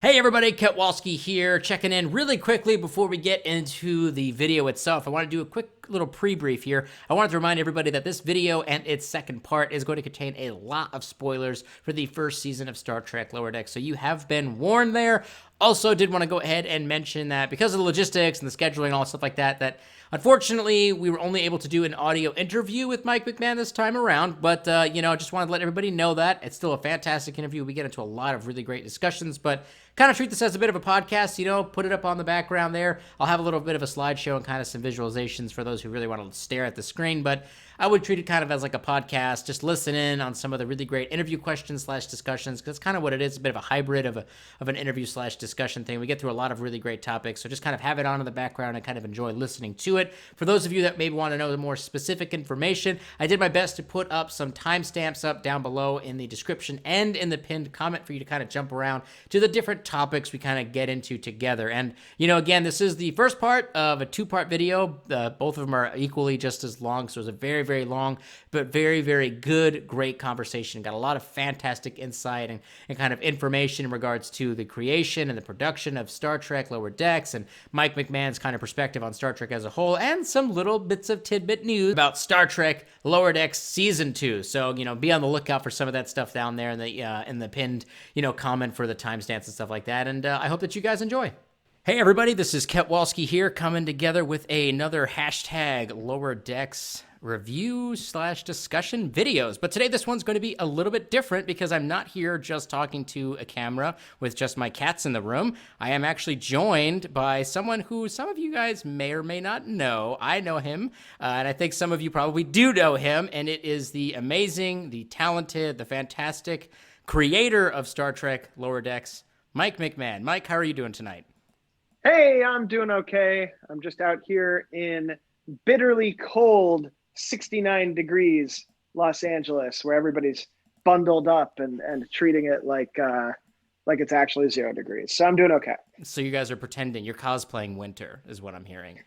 Hey everybody, Ketwolski here, checking in really quickly before we get into the video itself. I want to do a quick little pre-brief here. I wanted to remind everybody that this video and its second part is going to contain a lot of spoilers for the first season of Star Trek Lower Decks, so you have been warned there. Also, did want to go ahead and mention that because of the logistics and the scheduling and all stuff like that, that unfortunately we were only able to do an audio interview with Mike McMahan this time around, but just wanted to let everybody know that it's still a fantastic interview. We get into a lot of really great discussions, but kind of treat this as a bit of a podcast, put it up on the background there. I'll have a little bit of a slideshow and kind of some visualizations for those who really want to stare at the screen, but I would treat it kind of as like a podcast, just listen in on some of the really great interview questions / discussions, because that's kind of what it is, a bit of a hybrid of an interview / discussion thing. We get through a lot of really great topics, so just kind of have it on in the background and kind of enjoy listening to it. For those of you that maybe want to know the more specific information, I did my best to put up some timestamps up down below in the description and in the pinned comment for you to kind of jump around to the different topics we kind of get into together. And, again, this is the first part of a two-part video. Both of them are equally just as long, so it's a very, very long, but very, very good, great conversation. Got a lot of fantastic insight and kind of information in regards to the creation and the production of Star Trek Lower Decks and Mike McMahan's kind of perspective on Star Trek as a whole, and some little bits of tidbit news about Star Trek Lower Decks Season 2. So, be on the lookout for some of that stuff down there in the pinned, comment for the timestamps and stuff like that. And I hope that you guys enjoy. Hey everybody, this is Ketwolski here, coming together with another hashtag Lower Decks review / discussion videos. But today this one's going to be a little bit different because I'm not here just talking to a camera with just my cats in the room. I am actually joined by someone who some of you guys may or may not know. I know him, and I think some of you probably do know him, and it is the amazing, the talented, the fantastic creator of Star Trek Lower Decks, Mike McMahan. Mike, how are you doing tonight? Hey, I'm doing okay. I'm just out here in bitterly cold 69 degrees Los Angeles, where everybody's bundled up and treating it like it's actually 0 degrees. So I'm doing okay. So you guys are pretending, you're cosplaying winter is what I'm hearing.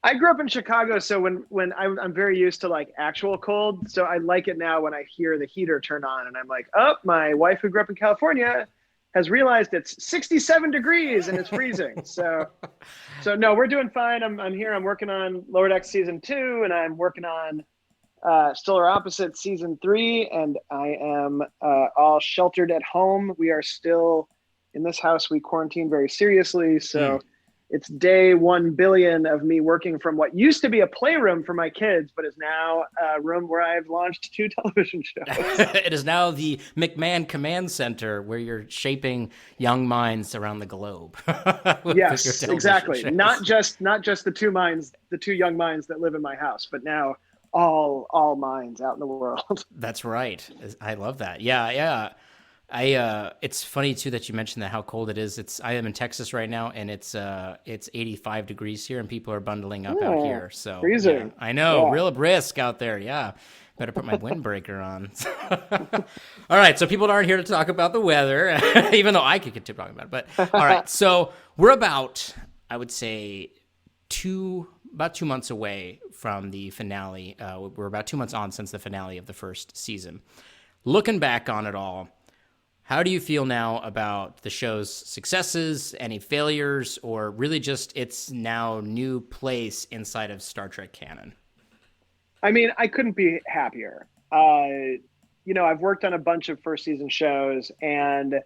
I grew up in Chicago, so when I'm very used to like actual cold, so I like it now when I hear the heater turn on and I'm like, oh, my wife who grew up in California has realized it's 67 degrees and it's freezing. So no, we're doing fine. I'm here. I'm working on Lower Decks Season 2, and I'm working on Stellar Opposite Season 3, and I am all sheltered at home. We are still in this house. We quarantine very seriously. So it's day 1 billion of me working from what used to be a playroom for my kids, but is now a room where I've launched 2 television shows. It is now the McMahan Command Center where you're shaping young minds around the globe. Yes, exactly. Shows. Not just the 2 young minds that live in my house, but now all minds out in the world. That's right. I love that. Yeah. It's funny too that you mentioned that how cold it is. I am in Texas right now, and it's 85 degrees here, and people are bundling up out here. So freezing. Yeah, I know, real brisk out there. Yeah, better put my windbreaker on. All right, so people aren't here to talk about the weather, even though I could continue talking about it. But all right, so we're about, I would say, about 2 months away from the finale. We're about 2 months on since the finale of the first season. Looking back on it all, how do you feel now about the show's successes, any failures, or really just its now new place inside of Star Trek canon? I mean, I couldn't be happier. I've worked on a bunch of first season shows, and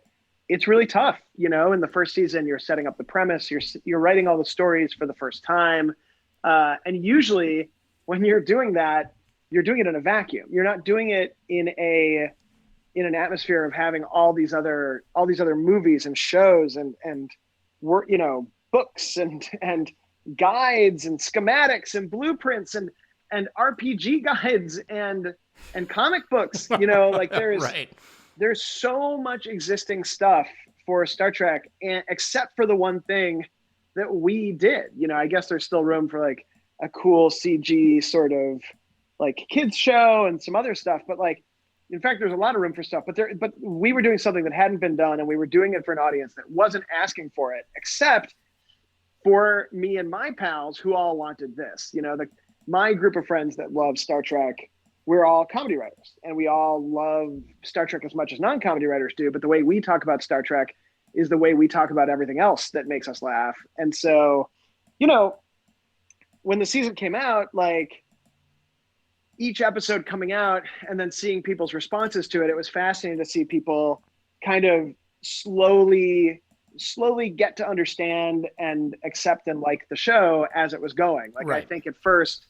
it's really tough. In the first season, you're setting up the premise, you're writing all the stories for the first time. And usually when you're doing that, you're doing it in a vacuum. You're not doing it in an atmosphere of having all these other movies and shows and work, books and guides and schematics and blueprints and RPG guides and comic books, like Right. There's so much existing stuff for Star Trek, except for the one thing that we did. I guess there's still room for like a cool CG sort of like kids show and some other stuff, but like, in fact, there's a lot of room for stuff, but we were doing something that hadn't been done, and we were doing it for an audience that wasn't asking for it, except for me and my pals who all wanted this. My group of friends that love Star Trek, we're all comedy writers, and we all love Star Trek as much as non-comedy writers do. But the way we talk about Star Trek is the way we talk about everything else that makes us laugh. And so, you know, when the season came out, like each episode coming out and then seeing people's responses to it, it was fascinating to see people kind of slowly get to understand and accept and like the show as it was going. Like, I think at first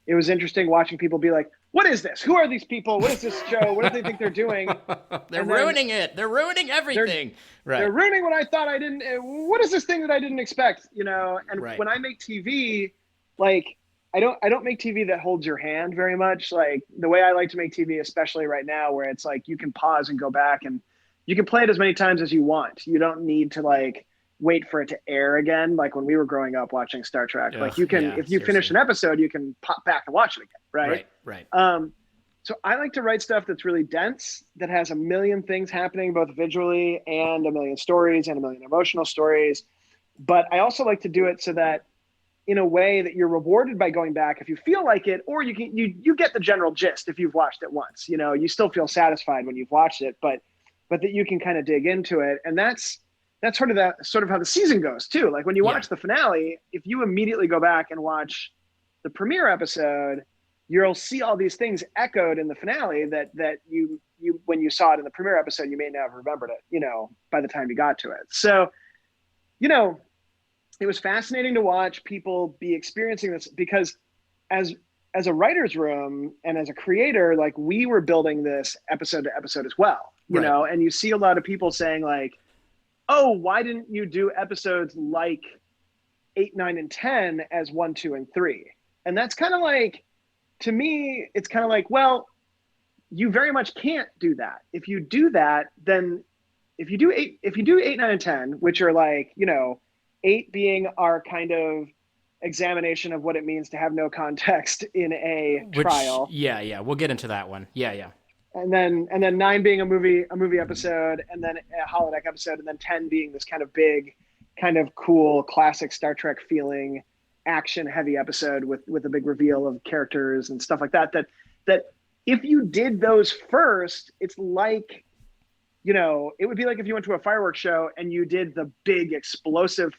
it was interesting watching people be like, what is this? Who are these people? What is this show? What do they think they're doing? They're ruining it. They're ruining everything. They're ruining what I thought I didn't. What is this thing that I didn't expect? You know. And when I make TV, like I don't make TV that holds your hand very much. Like the way I like to make TV, especially right now, where it's like you can pause and go back and you can play it as many times as you want. You don't need to like wait for it to air again. Like when we were growing up watching Star Trek, like you can, if you finish an episode, you can pop back and watch it again. Right. So I like to write stuff that's really dense, that has a million things happening, both visually and a million stories and a million emotional stories. But I also like to do it so that in a way that you're rewarded by going back if you feel like it, or you get the general gist if you've watched it once. You know, you still feel satisfied when you've watched it, but that you can kind of dig into it. And that's sort of how the season goes too. Like when you watch the finale, if you immediately go back and watch the premiere episode, you'll see all these things echoed in the finale that you when you saw it in the premiere episode, you may not have remembered it, you know, by the time you got to it. So, you know, it was fascinating to watch people be experiencing this, because as a writer's room and as a creator, like we were building this episode to episode as well, you know, and you see a lot of people saying like, oh, why didn't you do episodes like 8, 9, and 10 as 1, 2, and 3? And that's kind of like, to me, it's kind of like, well, you very much can't do that. If you do that, then if you do 8, 9, and 10, which are like, you know, 8 being our kind of examination of what it means to have no context in a trial. Yeah. We'll get into that one. Yeah. And then 9 being a movie episode, and then a holodeck episode, and then 10 being this kind of big, kind of cool, classic Star Trek feeling, action heavy episode with a big reveal of characters and stuff like that. That if you did those first, it's like, you know, it would be like if you went to a fireworks show and you did the big explosive,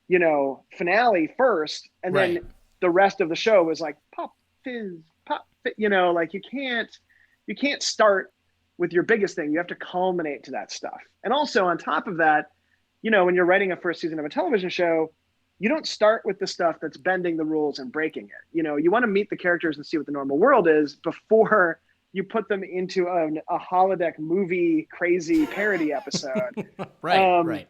you know, finale first, and then the rest of the show was like pop, fizz, you know, like you can't start with your biggest thing. You have to culminate to that stuff. And also on top of that, you know, when you're writing a first season of a television show, you don't start with the stuff that's bending the rules and breaking it. You know, you want to meet the characters and see what the normal world is before you put them into a holodeck movie crazy parody episode. Right.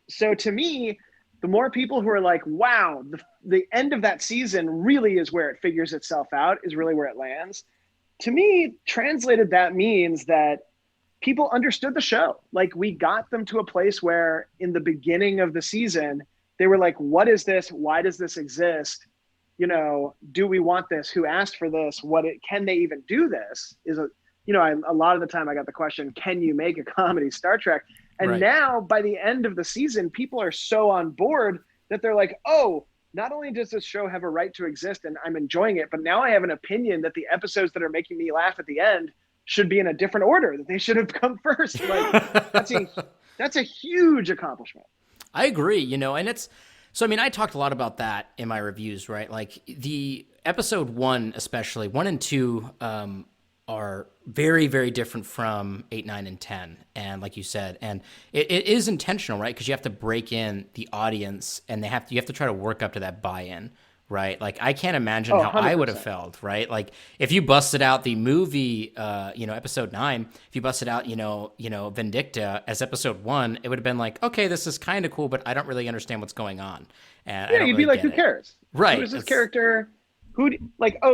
So to me, the more people who are like, wow, the end of that season really is where it figures itself out, is really where it lands. To me, translated, that means that people understood the show. Like we got them to a place where in the beginning of the season, they were like, what is this? Why does this exist? You know, do we want this? Who asked for this? Can they even do this? A lot of the time I got the question, can you make a comedy Star Trek? And now by the end of the season, people are so on board that they're like, oh, not only does this show have a right to exist and I'm enjoying it, but now I have an opinion that the episodes that are making me laugh at the end should be in a different order, that they should have come first. Like that's a huge accomplishment. I agree, you know, and so I mean, I talked a lot about that in my reviews, right? Like the episode 1, especially 1 and 2, are very, very different from 8, 9, and 10. And like you said, and it is intentional, right? Because you have to break in the audience, and you have to try to work up to that buy-in, right? Like I can't imagine how 100%. I would have felt, right? Like if you busted out the movie, episode 9, if you busted out, Vindicta as episode 1, it would have been like, okay, this is kind of cool, but I don't really understand what's going on. And yeah, you'd be like, who cares? Right. Who is this character?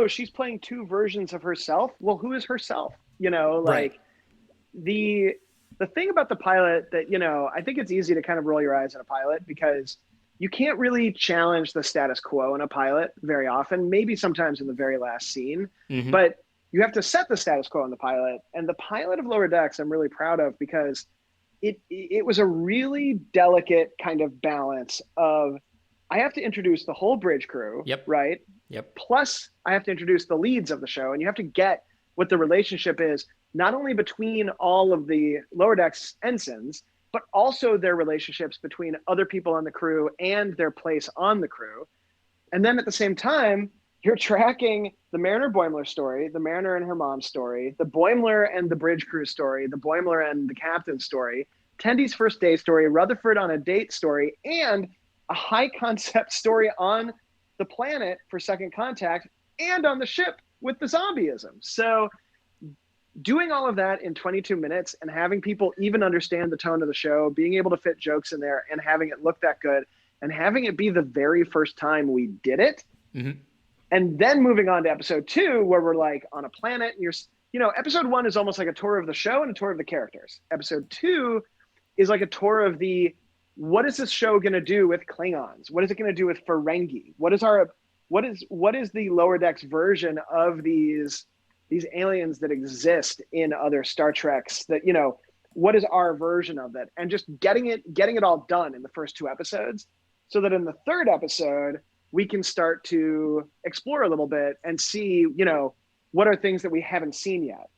She's playing 2 versions of herself. Well, who is herself? You know, like the thing about the pilot that, you know, I think it's easy to kind of roll your eyes at a pilot because you can't really challenge the status quo in a pilot very often, maybe sometimes in the very last scene, but you have to set the status quo in the pilot. And the pilot of Lower Decks, I'm really proud of because it was a really delicate kind of balance of, I have to introduce the whole bridge crew, right? Yep. Plus, I have to introduce the leads of the show, and you have to get what the relationship is, not only between all of the Lower Decks ensigns, but also their relationships between other people on the crew and their place on the crew. And then at the same time, you're tracking the Mariner Boimler story, the Mariner and her mom's story, the Boimler and the bridge crew story, the Boimler and the captain's story, Tendy's first day story, Rutherford on a date story, and a high concept story on the planet for Second Contact and on the ship with the zombieism. So doing all of that in 22 minutes and having people even understand the tone of the show, being able to fit jokes in there and having it look that good and having it be the very first time we did it. Mm-hmm. And then moving on to episode 2, where we're like on a planet and episode 1 is almost like a tour of the show and a tour of the characters. Episode 2 is like a tour of what is this show going to do with Klingons? What is it going to do with Ferengi? What is the Lower Decks version of these aliens that exist in other Star Treks that, what is our version of it? And just getting it all done in the first 2 episodes so that in the 3rd episode, we can start to explore a little bit and see, what are things that we haven't seen yet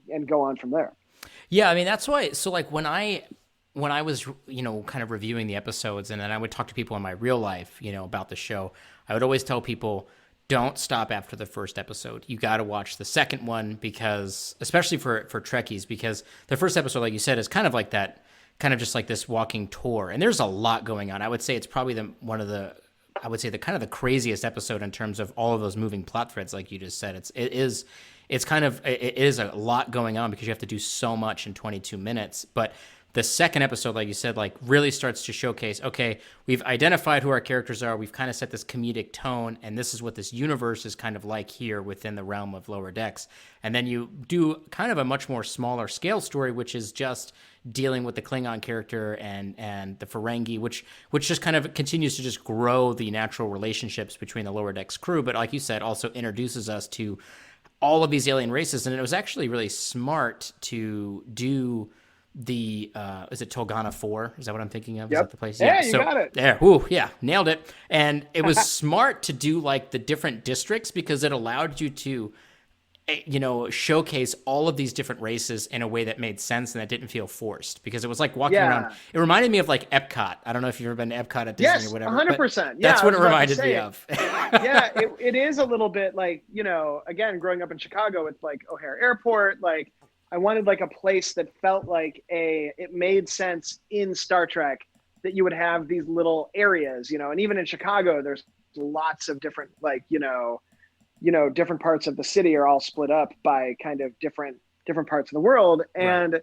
and go on from there. Yeah. I mean, that's why. So like when I was, kind of reviewing the episodes and then I would talk to people in my real life, about the show, I would always tell people, don't stop after the first episode. You got to watch the second one because, especially for Trekkies, because the first episode, like you said, is kind of like that, kind of just like this walking tour. And there's a lot going on. I would say it's probably the kind of the craziest episode in terms of all of those moving plot threads, like you just said. It is a lot going on because you have to do so much in 22 minutes. But the second episode, like you said, like really starts to showcase, okay, we've identified who our characters are. We've kind of set this comedic tone, and this is what this universe is kind of like here within the realm of Lower Decks. And then you do kind of a much more smaller scale story, which is just dealing with the Klingon character and the Ferengi, which just kind of continues to just grow the natural relationships between the Lower Decks crew. But like you said, also introduces us to all of these alien races. And it was actually really smart to do the is it Tolgana 4? Is that what I'm thinking of? Yep. Is that the place? Yeah, you got it. There. Woo, yeah, nailed it. And it was smart to do like the different districts because it allowed you to showcase all of these different races in a way that made sense and that didn't feel forced because it was like walking around. It reminded me of like Epcot. I don't know if you've ever been to Epcot at Disney or whatever. 100%. Yeah, that's what it reminded me of. Yeah, it is a little bit like, again, growing up in Chicago with like O'Hare Airport, like I wanted like a place that felt like it made sense in Star Trek that you would have these little areas, and even in Chicago, there's lots of different, like, different parts of the city are all split up by kind of different parts of the world. And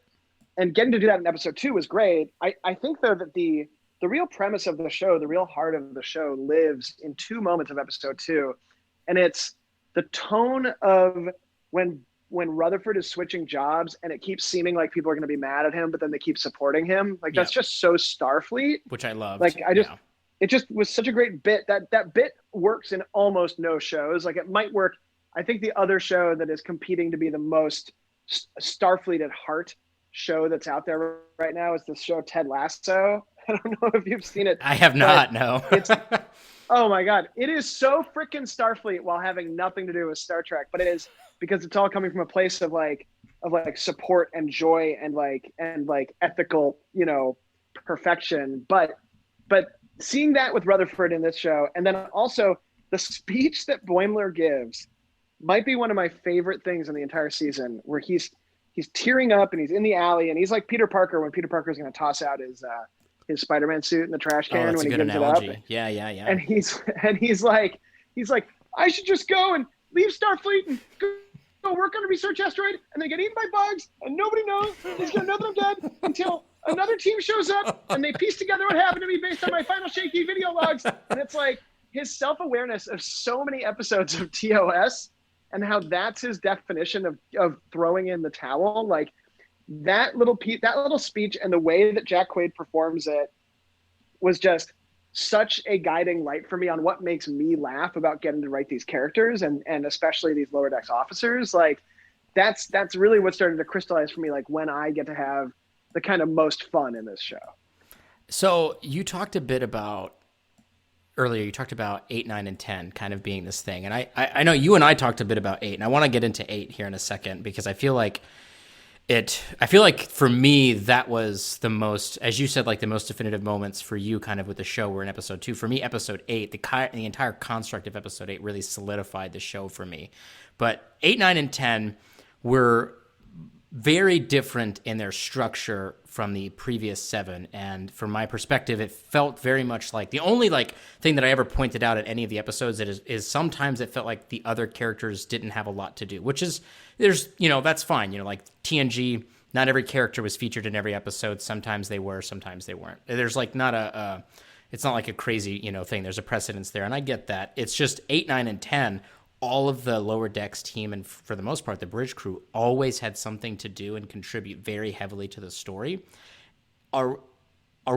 getting to do that in episode 2 was great. I think though that the real premise of the show, the real heart of the show lives in 2 moments of episode 2. And it's the tone of when Rutherford is switching jobs and it keeps seeming like people are going to be mad at him, but then they keep supporting him. Like that's just so Starfleet, which I love. Like it just was such a great bit that bit works in almost no shows. Like it might work. I think the other show that is competing to be the most Starfleet at heart show that's out there right now is the show Ted Lasso. I don't know if you've seen it. I have not. No. Oh my God. It is so freaking Starfleet while having nothing to do with Star Trek, but it is because it's all coming from a place of support and joy and ethical, perfection. But seeing that with Rutherford in this show, and then also the speech that Boimler gives might be one of my favorite things in the entire season, where he's tearing up and he's in the alley and he's like Peter Parker when Peter Parker is going to toss out his Spider-Man suit in the trash can when he gives analogy. it up. Yeah. And he's like, I should just go and leave Starfleet and go work on a research asteroid and then get eaten by bugs and nobody knows. He's going to know that I'm dead until another team shows up and they piece together what happened to me based on my final shaky video logs. And it's like his self-awareness of so many episodes of TOS and how that's his definition of throwing in the towel. Like that little speech and the way that Jack Quaid performs it was just such a guiding light for me on what makes me laugh about getting to write these characters and especially these Lower Decks officers. Like that's really what started to crystallize for me, like when I get to have the kind of most fun in this show. So you talked a bit about earlier, you talked about 8, 9, and 10 kind of being this thing. And I know you and I talked a bit about 8, and I want to get into 8 here in a second because I feel like I feel like for me, that was the most, as you said, like the most definitive moments for you kind of with the show were in episode 2. For me, episode 8, the entire construct of episode 8 really solidified the show for me. But 8, 9, and 10 were very different in their structure from the previous 7, and from my perspective it felt very much like the only like thing that I ever pointed out at any of the episodes that is sometimes it felt like the other characters didn't have a lot to do, which is that's fine, like TNG, not every character was featured in every episode. Sometimes they were, sometimes they weren't. There's like not it's not like a crazy thing. There's a precedence there, and I get that. It's just 8, 9, and 10, all of the lower decks team, and for the most part the bridge crew, always had something to do and contribute very heavily to the story. Are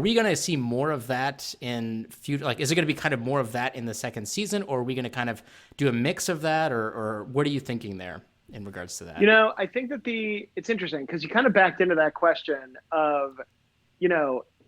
we going to see more of that in future? Like, is it going to be kind of more of that in the second season, or are we going to kind of do a mix of that, or what are you thinking there in regards to that? I think that it's interesting because you kind of backed into that question of, 8,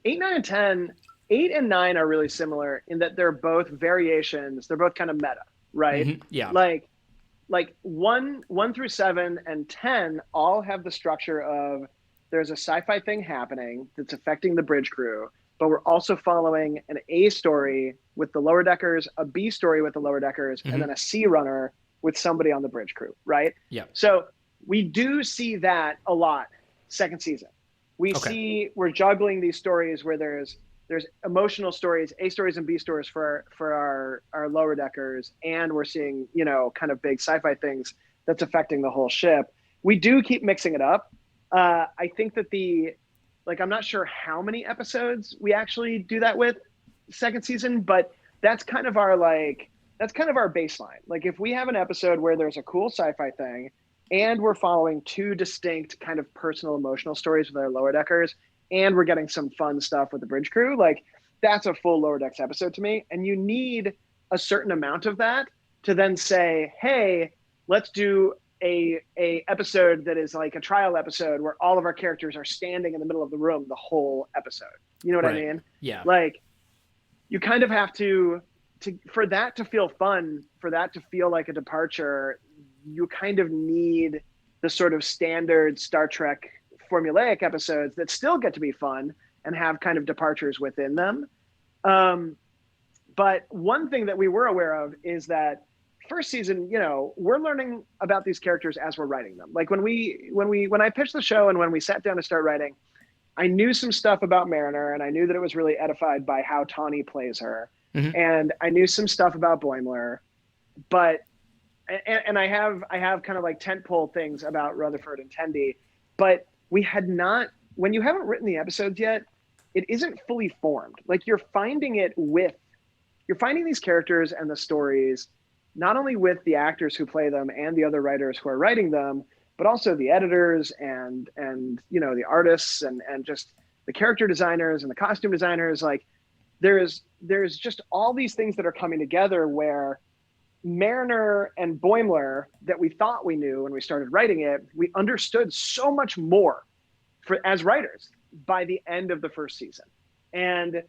9, and 10, 8 and 9 are really similar in that they're both variations. They're both kind of meta. Right? Mm-hmm. Yeah. Like 1 through 7 and 10 all have the structure of there's a sci-fi thing happening that's affecting the bridge crew, but we're also following an A story with the lower deckers, a B story with the lower deckers, and then a C runner with somebody on the bridge crew, right? Yeah. So we do see that a lot second season. We're juggling these stories where there's emotional stories, A stories and B stories for our lower deckers, and we're seeing, kind of big sci-fi things that's affecting the whole ship. We do keep mixing it up. I think that I'm not sure how many episodes we actually do that with second season, but that's kind of our baseline. Like, if we have an episode where there's a cool sci-fi thing and we're following 2 distinct kind of personal emotional stories with our lower deckers, and we're getting some fun stuff with the bridge crew, like, that's a full lower decks episode to me. And you need a certain amount of that to then say, hey, let's do a episode that is like a trial episode where all of our characters are standing in the middle of the room the whole episode. You know what I mean? Yeah. Like, you kind of have to for that to feel fun, for that to feel like a departure, you kind of need the sort of standard Star Trek formulaic episodes that still get to be fun and have kind of departures within them. But one thing that we were aware of is that first season, we're learning about these characters as we're writing them. Like, when I pitched the show and when we sat down to start writing, I knew some stuff about Mariner, and I knew that it was really edified by how Tawny plays her. Mm-hmm. And I knew some stuff about Boimler, but I have kind of like tentpole things about Rutherford and Tendi, but we had not, when you haven't written the episodes yet, it isn't fully formed. Like, you're finding these characters and the stories, not only with the actors who play them and the other writers who are writing them, but also the editors and the artists and just the character designers and the costume designers. Like, there's just all these things that are coming together where Mariner and Boimler that we thought we knew when we started writing it, we understood so much more as writers by the end of the first season. And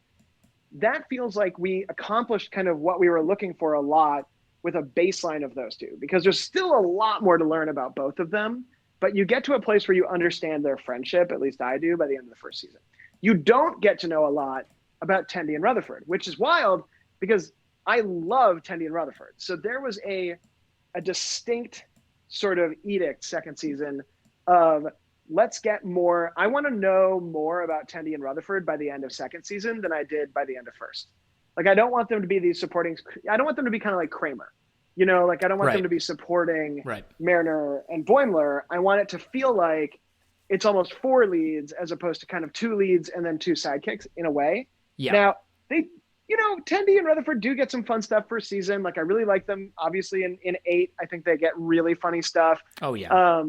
that feels like we accomplished kind of what we were looking for a lot with a baseline of those two, because there's still a lot more to learn about both of them, but you get to a place where you understand their friendship, at least I do, by the end of the first season. You don't get to know a lot about Tendi and Rutherford, which is wild because I love Tendi and Rutherford. So there was a distinct sort of edict second season of, let's get more. I want to know more about Tendi and Rutherford by the end of second season than I did by the end of first. Like, I don't want them to be these supporting. I don't want them to be kind of like Kramer, like, I don't want them to be supporting Mariner and Boimler. I want it to feel like it's almost 4 leads as opposed to kind of 2 leads and then 2 sidekicks in a way. Yeah. Now, they, Tendi and Rutherford do get some fun stuff first season. Like, I really like them. Obviously, in 8, I think they get really funny stuff. Oh, yeah.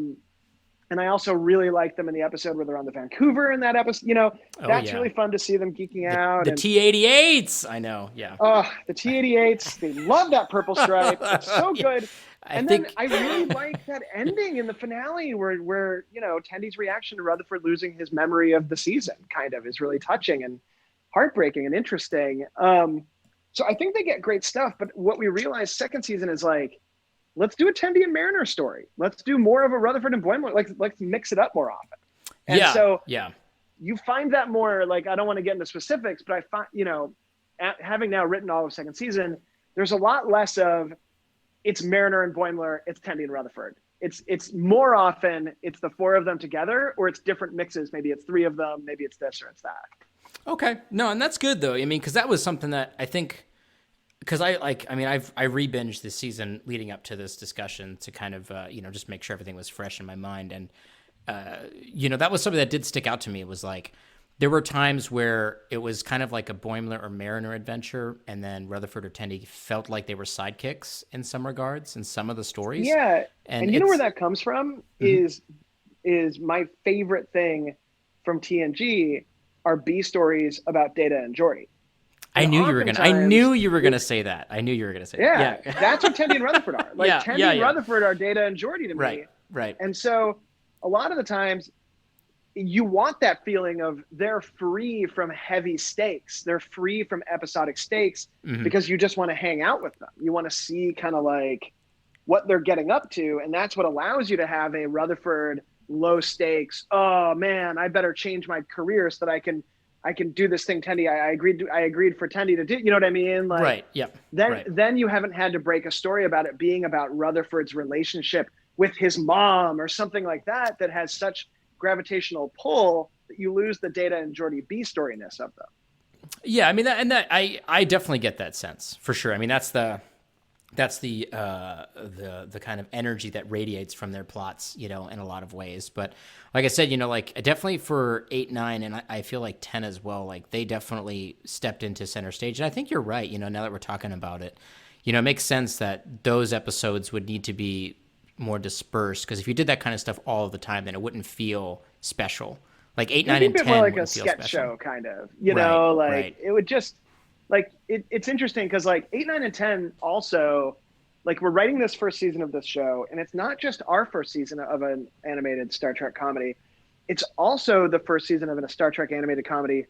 And I also really like them in the episode where they're on the Vancouver in that episode. That's really fun to see them geeking out. The T-88s. I know, yeah. Oh, the T-88s. They love that purple stripe. It's so good. And then I really like that ending in the finale where Tendi's reaction to Rutherford losing his memory of the season kind of is really touching and heartbreaking and interesting. So I think they get great stuff. But what we realized second season is like, let's do a Tendi and Mariner story. Let's do more of a Rutherford and Boimler. Let's mix it up more often. And so yeah. you find that more, like, I don't want to get into specifics, but I find, having now written all of second season, there's a lot less of it's Mariner and Boimler, it's Tendi and Rutherford. It's more often it's the four of them together, or it's different mixes. Maybe it's three of them, maybe it's this or it's that. Okay. No, and that's good though. I mean, because that was something that I think, because I re-binged this season leading up to this discussion to kind of, just make sure everything was fresh in my mind. And, that was something that did stick out to me. It was like, there were times where it was kind of like a Boimler or Mariner adventure, and then Rutherford or Tendi felt like they were sidekicks in some regards in some of the stories. Yeah, and you know where that comes from is my favorite thing from TNG are B stories about Data and Geordi. I knew you were gonna say that. Yeah, that's what Tendi and Rutherford are. Like Tendi and Rutherford are Data and Geordi to me. Right. And so a lot of the times you want that feeling of they're free from heavy stakes. They're free from episodic stakes because you just want to hang out with them. You want to see kind of like what they're getting up to. And that's what allows you to have a Rutherford low stakes. Oh man, I better change my career so that I can do this thing Tendi. I agreed for Tendi to do. You know what I mean? Like, right. Yeah. Then you haven't had to break a story about it being about Rutherford's relationship with his mom or something like that has such gravitational pull that you lose the Data and Geordi B storyness of them. Yeah, I mean I definitely get that sense for sure. I mean that's the kind of energy that radiates from their plots, in a lot of ways. But like I said, like definitely for 8, 9, and I feel like 10 as well, like they definitely stepped into center stage. And I think you're right, now that we're talking about it, it makes sense that those episodes would need to be more dispersed, because if you did that kind of stuff all of the time, then it wouldn't feel special. Like 8, 9, and 10 more like wouldn't a feel sketch special. show kind of, Right. It would just like it's interesting because like 8, 9, and 10 also, like, we're writing this first season of this show, and it's not just our first season of an animated Star Trek comedy. It's also the first season of a Star Trek animated comedy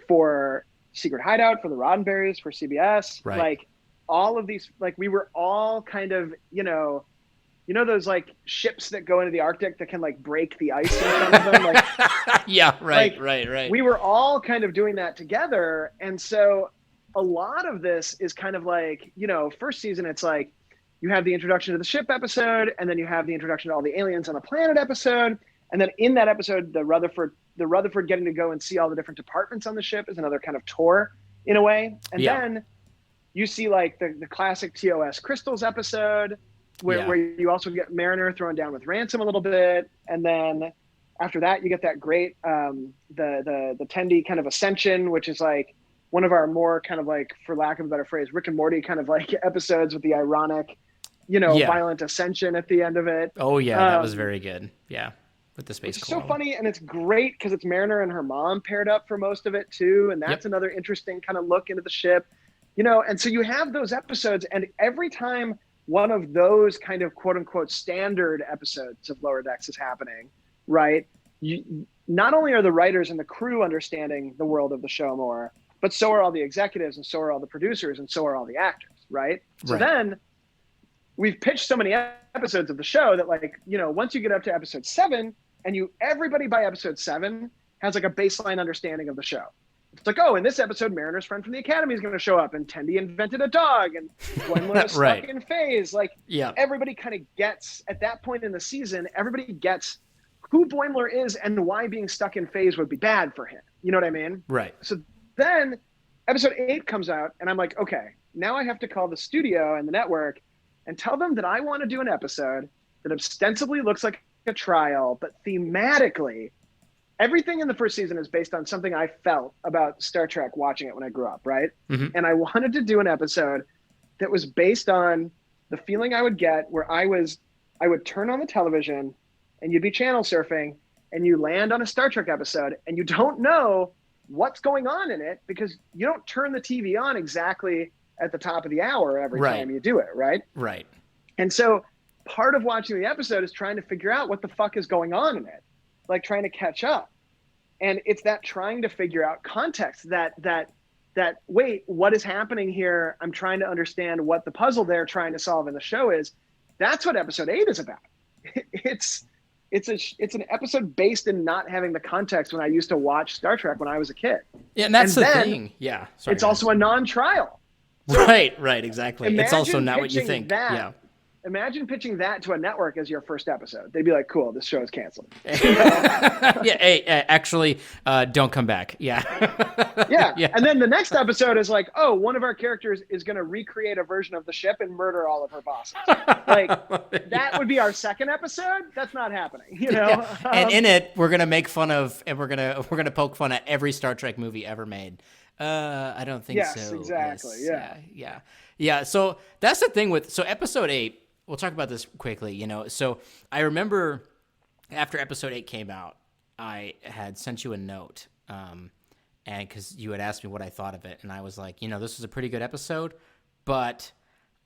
for Secret Hideout, for the Roddenberrys, for CBS. Right. Like all of these, like we were all kind of, those like ships that go into the Arctic that can like break the ice in front of them. Like, yeah, right. We were all kind of doing that together. And so a lot of this is kind of like, first season, it's like you have the introduction to the ship episode, and then you have the introduction to all the aliens on the planet episode. And then in that episode, the Rutherford getting to go and see all the different departments on the ship is another kind of tour in a way. And then you see like the classic TOS Crystals episode, where you also get Mariner thrown down with Ransom a little bit, and then after that you get that great the Tendi kind of ascension, which is like one of our more kind of like, for lack of a better phrase, Rick and Morty kind of like episodes with the ironic, violent ascension at the end of it. Oh yeah, that was very good. Yeah, with the space. It's so funny, and it's great because it's Mariner and her mom paired up for most of it too, and that's another interesting kind of look into the ship, And so you have those episodes, and every time one of those kind of quote unquote standard episodes of Lower Decks is happening, right? Not only are the writers and the crew understanding the world of the show more, but so are all the executives, and so are all the producers, and so are all the actors, right? So then we've pitched so many episodes of the show that, like, once you get up to episode 7, and everybody by episode 7 has like a baseline understanding of the show. It's like, oh, in this episode, Mariner's friend from the Academy is going to show up, and Tendi invented a dog, and Boimler is stuck in phase. Like, everybody kind of gets, at that point in the season, everybody gets who Boimler is and why being stuck in phase would be bad for him. You know what I mean? Right. So then episode 8 comes out, and I'm like, okay, now I have to call the studio and the network and tell them that I want to do an episode that ostensibly looks like a trial, but thematically, everything in the first season is based on something I felt about Star Trek watching it when I grew up, right? And I wanted to do an episode that was based on the feeling I would get where I would turn on the television and you'd be channel surfing and you land on a Star Trek episode and you don't know what's going on in it because you don't turn the TV on exactly at the top of the hour every time you do it, right? Right. And so part of watching the episode is trying to figure out what the fuck is going on in it. Like trying to catch up. And it's that trying to figure out context that wait, what is happening here? I'm trying to understand what the puzzle they're trying to solve in the show is. That's what episode 8 is about. It's it's an episode based in not having the context when I used to watch Star Trek when I was a kid. Yeah, and that's the thing. Yeah. Sorry, it's also a non-trial. Right, exactly. It's also not what you think. Imagine pitching that to a network as your first episode. They'd be like, cool, this show is canceled. Yeah, hey, actually, don't come back. Yeah. Yeah. And then the next episode is like, oh, one of our characters is going to recreate a version of the ship and murder all of her bosses. Like, that would be our second episode. That's not happening, you know? Yeah. And in it, we're going to make fun of, and we're going to poke fun at every Star Trek movie ever made. I don't think so. Yes, exactly. Yes, yeah. So that's the thing with, so episode 8, we'll talk about this quickly, you know. So I remember after episode 8 came out, I had sent you a note, and because you had asked me what I thought of it, and I was like, you know, this was a pretty good episode, but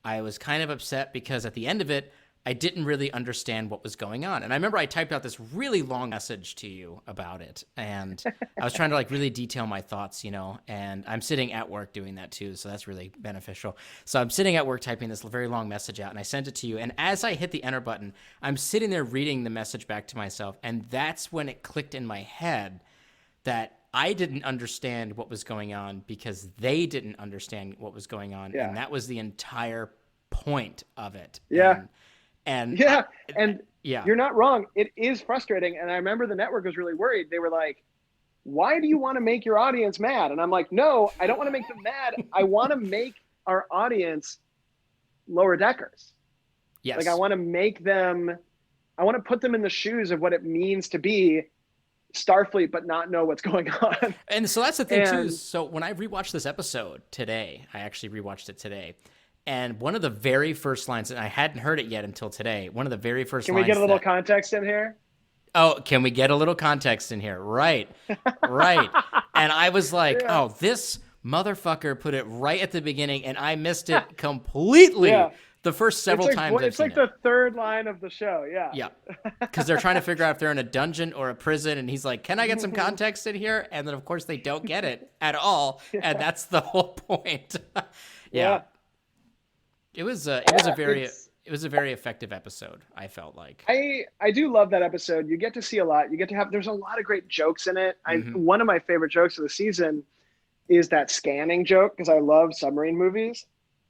I was kind of upset because at the end of it, I didn't really understand what was going on. And I remember I typed out this really long message to you about it, and I was trying to like really detail my thoughts, you know, and I'm sitting at work doing that too, so that's really beneficial. So I'm sitting at work typing this very long message out, and I sent it to you, and as I hit the enter button, I'm sitting there reading the message back to myself, and that's when it clicked in my head that I didn't understand what was going on because they didn't understand what was going on, and that was the entire point of it. Yeah. And you're not wrong. It is frustrating. And I remember the network was really worried. They were like, why do you want to make your audience mad? And I'm like, no, I don't want to make them mad. I want to make our audience lower deckers. Yes. Like I want to put them in the shoes of what it means to be Starfleet, but not know what's going on. And so that's the thing too. So when I rewatched this episode today, I actually rewatched it today. And one of the very first lines, and I hadn't heard it yet until today, one of the very first lines. Can we get a little context in here? Oh, can we get a little context in here? Right. And I was like, oh, this motherfucker put it right at the beginning, and I missed it completely the first several times. It's like the third line of the show, Yeah, because they're trying to figure out if they're in a dungeon or a prison, and he's like, can I get some context in here? And then, of course, they don't get it at all, and that's the whole point. Yeah. It was a very effective episode, I felt like. I do love that episode. You get to see a lot. There's a lot of great jokes in it. One of my favorite jokes of the season is that scanning joke, because I love submarine movies.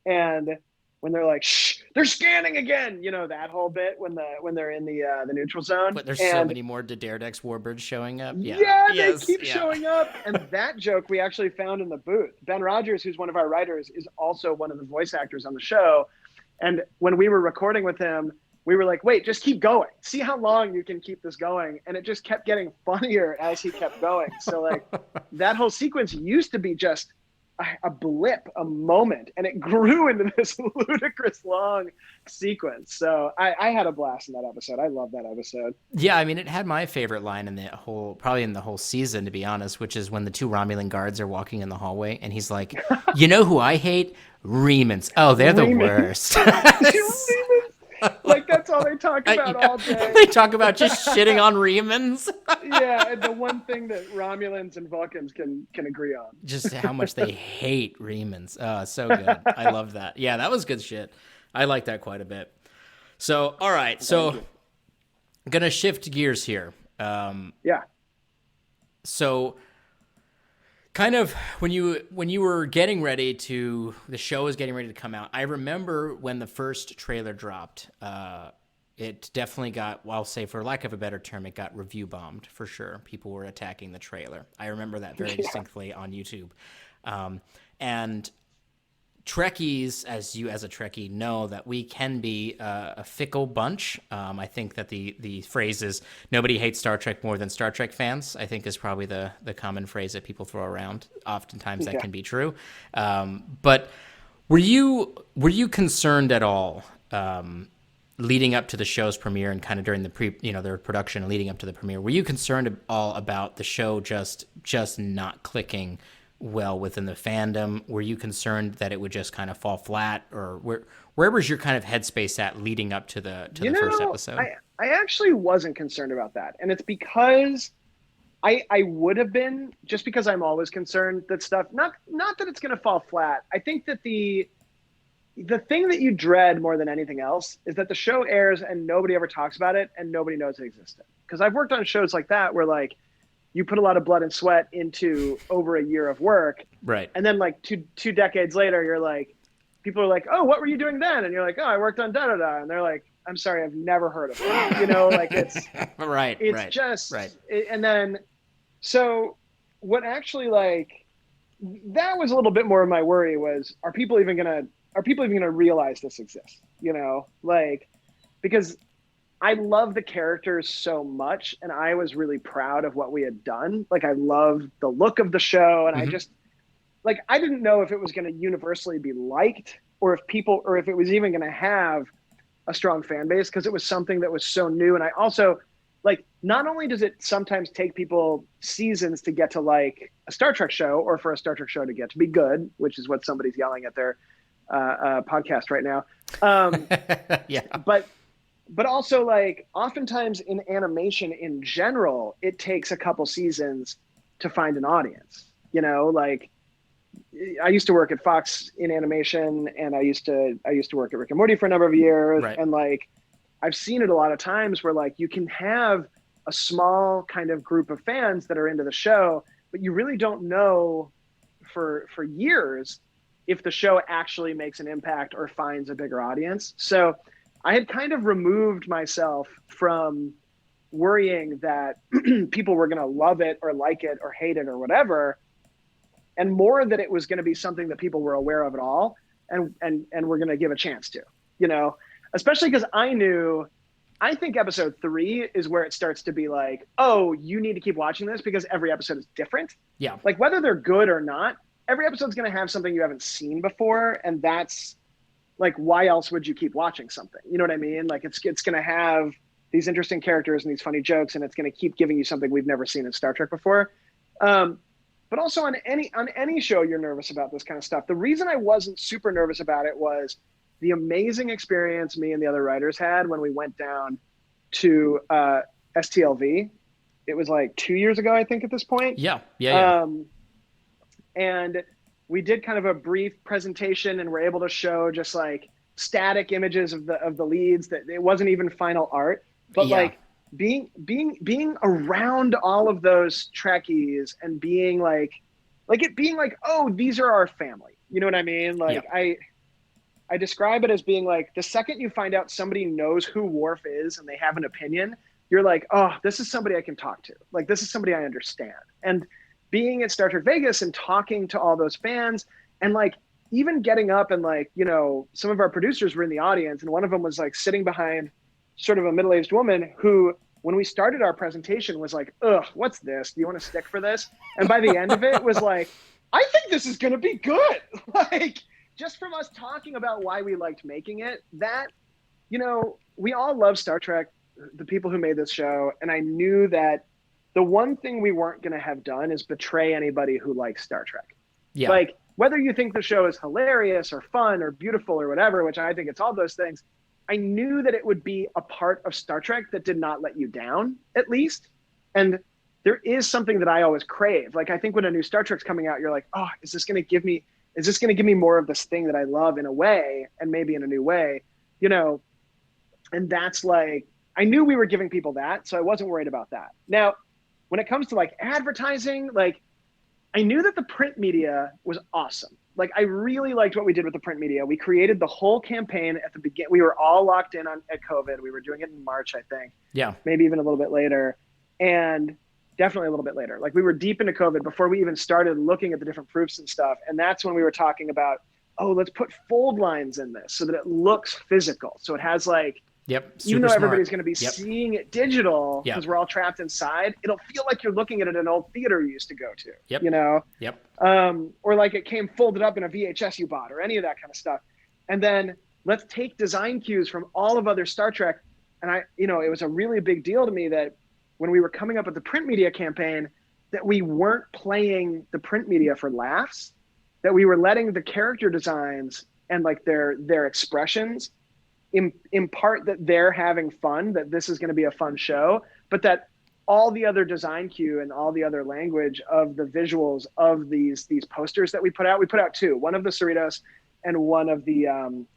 And when they're like, shh, they're scanning again, you know, that whole bit when they're in the neutral zone. But there's so many more D'Derdex warbirds showing up. They keep showing up. And that joke we actually found in the booth. Ben Rogers, who's one of our writers, is also one of the voice actors on the show. And when we were recording with him, we were like, wait, just keep going. See how long you can keep this going. And it just kept getting funnier as he kept going. So like that whole sequence used to be just a blip, a moment, and it grew into this ludicrous long sequence. So I had a blast in that episode. I love that episode. Yeah, I mean, it had my favorite line in the whole season, to be honest, which is when the two Romulan guards are walking in the hallway, and he's like, you know who I hate? Remans. Oh, they're the worst. Like that's all they talk about all day. They talk about just shitting on Remans. Yeah, and the one thing that Romulans and Vulcans can agree on. Just how much they hate Remans. Oh, so good. I love that. Yeah, that was good shit. I like that quite a bit. So, all right. So, I'm going to shift gears here. So, kind of when you were getting ready to, the show was getting ready to come out, I remember when the first trailer dropped, it definitely got, well, I'll say for lack of a better term, it got review bombed for sure. People were attacking the trailer. I remember that very distinctly on YouTube. And Trekkies, as a Trekkie, know that we can be a fickle bunch. I think that the phrase is nobody hates Star Trek more than Star Trek fans, I think is probably the common phrase that people throw around. Oftentimes that can be true. But were you concerned at all leading up to the show's premiere and kind of during their production and leading up to the premiere? Were you concerned at all about the show just not clicking well within the fandom? Were you concerned that it would just kind of fall flat, or where was your kind of headspace at leading up to the first episode? I actually wasn't concerned about that, and it's because I would have been, just because I'm always concerned that stuff, not that it's going to fall flat. I think that the thing that you dread more than anything else is that the show airs and nobody ever talks about it and nobody knows it existed. Because I've worked on shows like that where like you put a lot of blood and sweat into over a year of work, right? And then like two decades later, you're like, people are like, "Oh, what were you doing then?" And you're like, "Oh, I worked on da da da," and they're like, "I'm sorry, I've never heard of it." You know, like it's right. It's right, just right. And then so what actually like that was a little bit more of my worry was are people even gonna realize this exists? You know, like because I love the characters so much and I was really proud of what we had done. Like I loved the look of the show and I just like I didn't know if it was gonna universally be liked or if it was even gonna have a strong fan base because it was something that was so new. And I also like not only does it sometimes take people seasons to get to like a Star Trek show or for a Star Trek show to get to be good, which is what somebody's yelling at their podcast right now. Yeah. But also like oftentimes in animation in general, it takes a couple seasons to find an audience, you know, like I used to work at Fox in animation and I used to work at Rick and Morty for a number of years. Right. And like, I've seen it a lot of times where like you can have a small kind of group of fans that are into the show, but you really don't know for years if the show actually makes an impact or finds a bigger audience. So I had kind of removed myself from worrying that people were going to love it or like it or hate it or whatever, and more that it was going to be something that people were aware of at all and were going to give a chance to, you know, especially because I think episode 3 is where it starts to be like, oh, you need to keep watching this because every episode is different. Yeah. Like whether they're good or not, every episode's going to have something you haven't seen before. And that's like, why else would you keep watching something? You know what I mean? Like it's going to have these interesting characters and these funny jokes, and it's going to keep giving you something we've never seen in Star Trek before. But also on any show, you're nervous about this kind of stuff. The reason I wasn't super nervous about it was the amazing experience me and the other writers had when we went down to STLV. It was like 2 years ago, I think, at this point. Yeah. And we did kind of a brief presentation and we're able to show just like static images of the leads that it wasn't even final art, but like being around all of those Trekkies and being like it being like, oh, these are our family. You know what I mean? Like I describe it as being like the second you find out somebody knows who Worf is and they have an opinion, you're like, oh, this is somebody I can talk to. Like, this is somebody I understand. And being at Star Trek Vegas and talking to all those fans and like even getting up and like, you know, some of our producers were in the audience and one of them was like sitting behind sort of a middle-aged woman who, when we started our presentation, was like, ugh, what's this? Do you want to stick for this? And by the end of it was like, I think this is going to be good. Like, just from us talking about why we liked making it, that, you know, we all love Star Trek, the people who made this show. And I knew that the one thing we weren't going to have done is betray anybody who likes Star Trek. Yeah. Like, whether you think the show is hilarious or fun or beautiful or whatever, which I think it's all those things, I knew that it would be a part of Star Trek that did not let you down, at least. And there is something that I always crave. Like, I think when a new Star Trek's coming out, you're like, oh, is this going to give me more of this thing that I love in a way, and maybe in a new way, you know? And that's like, I knew we were giving people that, so I wasn't worried about that. Now, when it comes to like advertising, like I knew that the print media was awesome. Like I really liked what we did with the print media. We created the whole campaign at the beginning. We were all locked in at COVID. We were doing it in March, I think. Yeah. Maybe even a little bit later. And definitely a little bit later. Like we were deep into COVID before we even started looking at the different proofs and stuff. And that's when we were talking about, oh, let's put fold lines in this so that it looks physical. So it has like, even though everybody's going to be seeing it digital because we're all trapped inside, it'll feel like you're looking at it in an old theater you used to go to, you know? Or like it came folded up in a VHS you bought or any of that kind of stuff. And then let's take design cues from all of other Star Trek. And it was a really big deal to me that when we were coming up with the print media campaign, that we weren't playing the print media for laughs, that we were letting the character designs and like their expressions impart that they're having fun, that this is going to be a fun show, but that all the other design cue and all the other language of the visuals of these posters that we put out 2. One of the Cerritos and one of the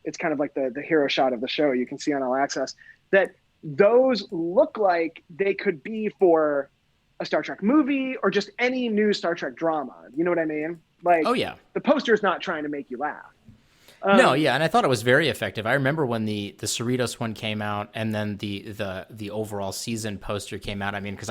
it's kind of like the hero shot of the show you can see on All Access, that those look like they could be for a Star Trek movie or just any new Star Trek drama. You know what I mean? Like, oh yeah, the poster's not trying to make you laugh. No, yeah, and I thought it was very effective. I remember when the Cerritos one came out, and then the overall season poster came out. I mean, because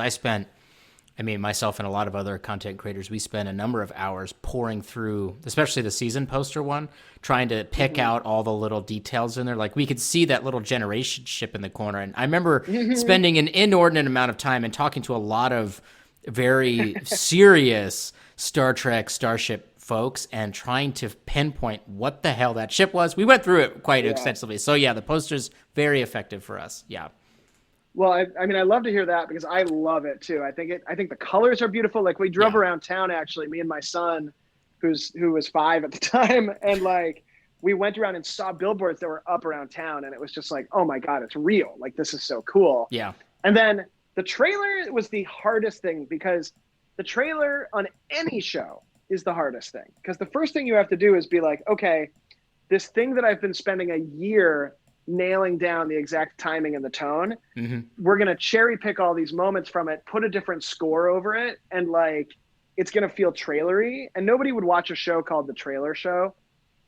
myself and a lot of other content creators, we spent a number of hours pouring through, especially the season poster one, trying to pick out all the little details in there. Like, we could see that little generation ship in the corner, and I remember spending an inordinate amount of time and talking to a lot of very serious Star Trek Starship folks and trying to pinpoint what the hell that ship was. We went through it quite extensively. So yeah, the poster's very effective for us. Yeah. Well, I mean, I love to hear that because I love it too. I think the colors are beautiful. Like, we drove around town, actually, me and my son, who was 5 at the time. And like, we went around and saw billboards that were up around town. And it was just like, oh my God, it's real. Like, this is so cool. Yeah. And then the trailer was the hardest thing, because the trailer on any show is the hardest thing. Because the first thing you have to do is be like, okay, this thing that I've been spending a year nailing down the exact timing and the tone, we're going to cherry pick all these moments from it, put a different score over it, and like, it's going to feel trailery. And nobody would watch a show called The Trailer Show.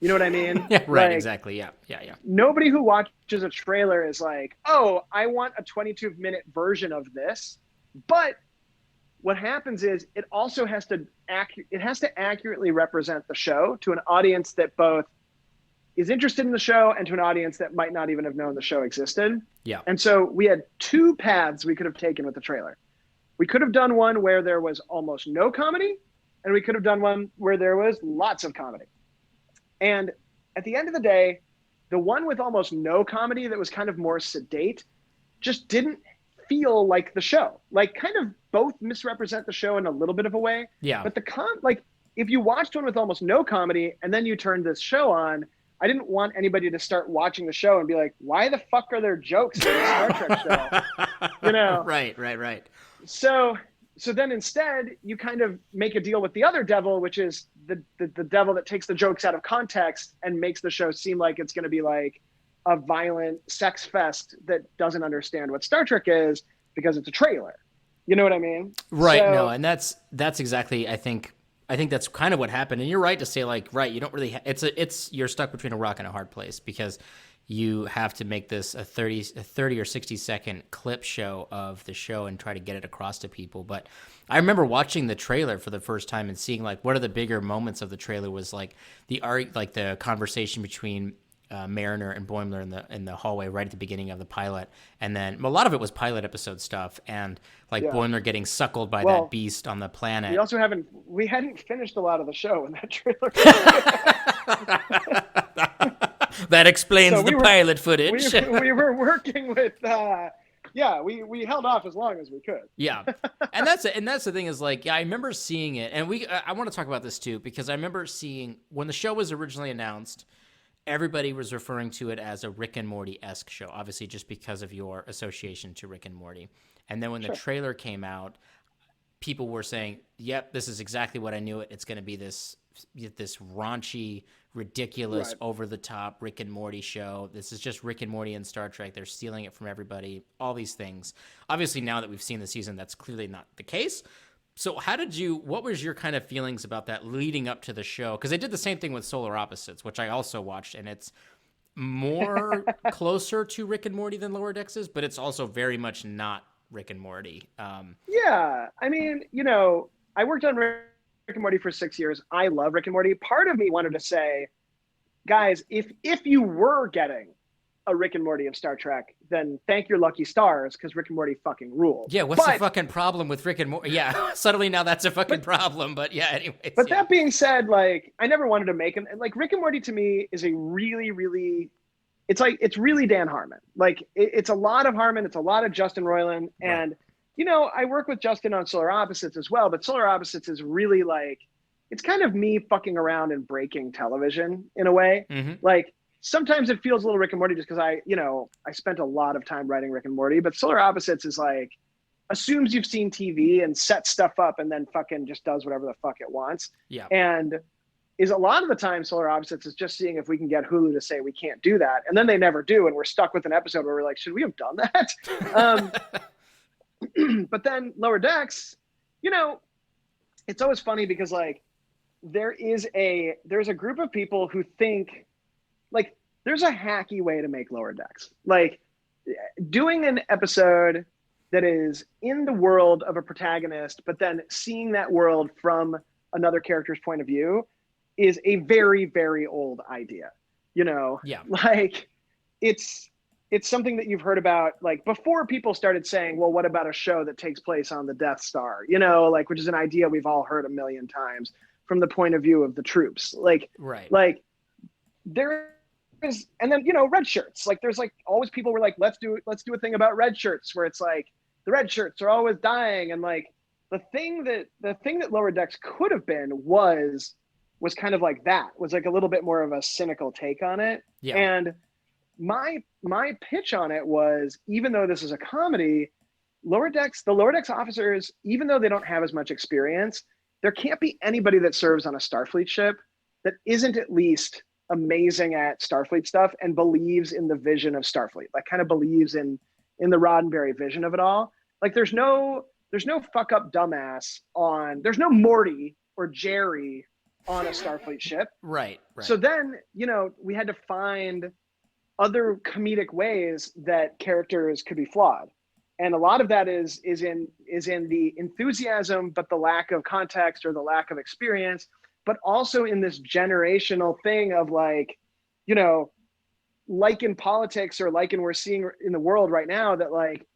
You know what I mean? Yeah, right, like, exactly. Yeah. Nobody who watches a trailer is like, oh, I want a 22-minute version of this. But what happens is it also has to accurately represent the show to an audience that both is interested in the show and to an audience that might not even have known the show existed. Yeah. And so we had 2 paths we could have taken with the trailer. We could have done one where there was almost no comedy, and we could have done one where there was lots of comedy. And at the end of the day, the one with almost no comedy that was kind of more sedate just didn't feel like the show. Like, kind of both misrepresent the show in a little bit of a way. Yeah. But like, if you watched one with almost no comedy and then you turned this show on, I didn't want anybody to start watching the show and be like, why the fuck are there jokes in this Star Trek show? You know? Right. So then instead you kind of make a deal with the other devil, which is the devil that takes the jokes out of context and makes the show seem like it's going to be like a violent sex fest that doesn't understand what Star Trek is because it's a trailer. You know what I mean? Right. So, no, and that's exactly, I think that's kind of what happened. And you're right to say, like, right, you don't really you're stuck between a rock and a hard place, because you have to make this a 30 or 60 second clip show of the show and try to get it across to people. But I remember watching the trailer for the first time and seeing, like, one of the bigger moments of the trailer was like the conversation between Mariner and Boimler in the hallway right at the beginning of the pilot, and then a lot of it was pilot episode stuff, and like Boimler getting suckled by that beast on the planet. We hadn't finished a lot of the show in that trailer. That explains the pilot footage. We were working with we held off as long as we could. Yeah. And that's the thing is, like, I remember seeing it, and I want to talk about this too, because I remember seeing when the show was originally announced, everybody was referring to it as a Rick and Morty-esque show, obviously just because of your association to Rick and Morty. And then when the trailer came out, people were saying, yep, this is exactly what I knew it. It's going to be this raunchy, ridiculous, over-the-top Rick and Morty show. This is just Rick and Morty and Star Trek. They're stealing it from everybody, all these things. Obviously, now that we've seen the season, that's clearly not the case. So what was your kind of feelings about that leading up to the show? Because they did the same thing with Solar Opposites, which I also watched, and it's more closer to Rick and Morty than Lower Decks is, but it's also very much not Rick and Morty. Yeah, I mean, I worked on Rick and Morty for 6 years. I love Rick and Morty. Part of me wanted to say, guys, if you were getting a Rick and Morty of Star Trek, then thank your lucky stars, because Rick and Morty fucking rules. Yeah, what's the fucking problem with Rick and Morty? Yeah, suddenly now that's a fucking problem, but yeah, anyways. But that being said, like, I never wanted to make him, like, Rick and Morty to me is a really, really, it's really Dan Harmon. Like, it's a lot of Harmon, it's a lot of Justin Roiland, and, I work with Justin on Solar Opposites as well, but Solar Opposites is really like, it's kind of me fucking around and breaking television in a way. Mm-hmm. Like, sometimes it feels a little Rick and Morty just because I spent a lot of time writing Rick and Morty, but Solar Opposites is like, assumes you've seen TV and sets stuff up and then fucking just does whatever the fuck it wants. Yeah. And is a lot of the time Solar Opposites is just seeing if we can get Hulu to say we can't do that. And then they never do. And we're stuck with an episode where we're like, should we have done that? But then Lower Decks, you know, it's always funny because like there's a group of people who think like there's a hacky way to make Lower Decks. Like doing an episode that is in the world of a protagonist, but then seeing that world from another character's point of view is a very, very old idea, you know? Yeah. Like it's something that you've heard about, like before people started saying, well, what about a show that takes place on the Death Star, you know, like, which is an idea we've all heard a million times from the point of view of the troops. Like, right. Like there is, and then, you know, red shirts, like there's like always people were like, let's do a thing about red shirts where it's like the red shirts are always dying. And like the thing that Lower Decks could have been was kind of like that, was like a little bit more of a cynical take on it. Yeah. And my pitch on it was, even though this is a comedy, the Lower Decks officers, even though they don't have as much experience, there can't be anybody that serves on a Starfleet ship that isn't at least amazing at Starfleet stuff and believes in the vision of Starfleet, like kind of believes in the Roddenberry vision of it all. Like there's no fuck up dumbass there's no Morty or Jerry on a Starfleet ship. Right. So then, you know, we had to find other comedic ways that characters could be flawed. And a lot of that is in the enthusiasm, but the lack of context or the lack of experience, but also in this generational thing of like, you know, like in politics or like in we're seeing in the world right now, that like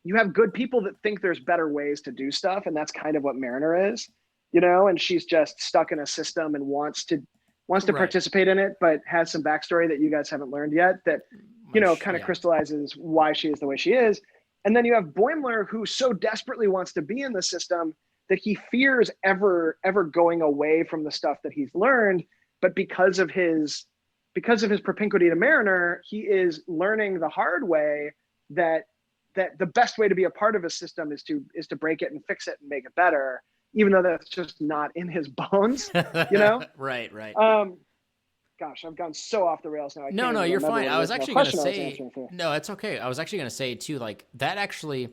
you have good people that think there's better ways to do stuff. And that's kind of what Mariner is. You know, and she's just stuck in a system and wants to right. participate in it, but has some backstory that you guys haven't learned yet that, you know, kind of crystallizes why she is the way she is. And then you have Boimler, who so desperately wants to be in the system that he fears ever going away from the stuff that he's learned. But because of his propinquity to Mariner, he is learning the hard way that the best way to be a part of a system is to break it and fix it and make it better, even though that's just not in his bones, you know? Right. Gosh, I've gone so off the rails now. No, you're fine. I was actually going to say, no, it's okay. I was actually going to say too, like that actually,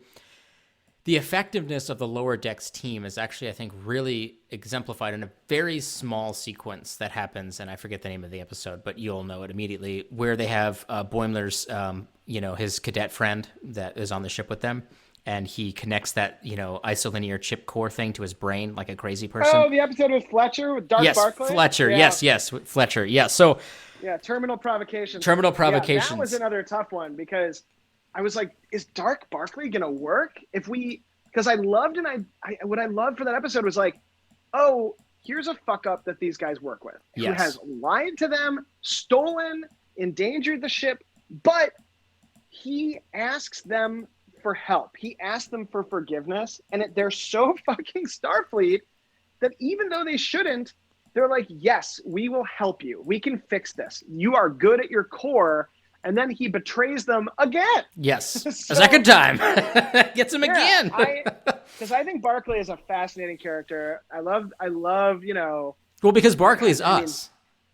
the effectiveness of the Lower Decks team is actually, I think, really exemplified in a very small sequence that happens, and I forget the name of the episode, but you'll know it immediately, where they have Boimler's, you know, his cadet friend that is on the ship with them, and he connects that, you know, isolinear chip core thing to his brain like a crazy person. Oh, the episode with Fletcher, with Dark Barclay? Fletcher. Yeah. Yes, Fletcher. Yeah, so... Yeah, Terminal Provocations. Yeah, that was another tough one because I was like, is Dark Barclay going to work? Because I loved, what I loved for that episode was like, oh, here's a fuck up that these guys work with. Yes. Who has lied to them, stolen, endangered the ship, but he asks them for help. He asked them for forgiveness, and they're so fucking Starfleet that even though they shouldn't, they're like, yes, we will help you. We can fix this. You are good at your core. And then he betrays them again. Yes, a second time. Gets him again. Because I think Barclay is a fascinating character. I love, you know. Well, because Barclay is us.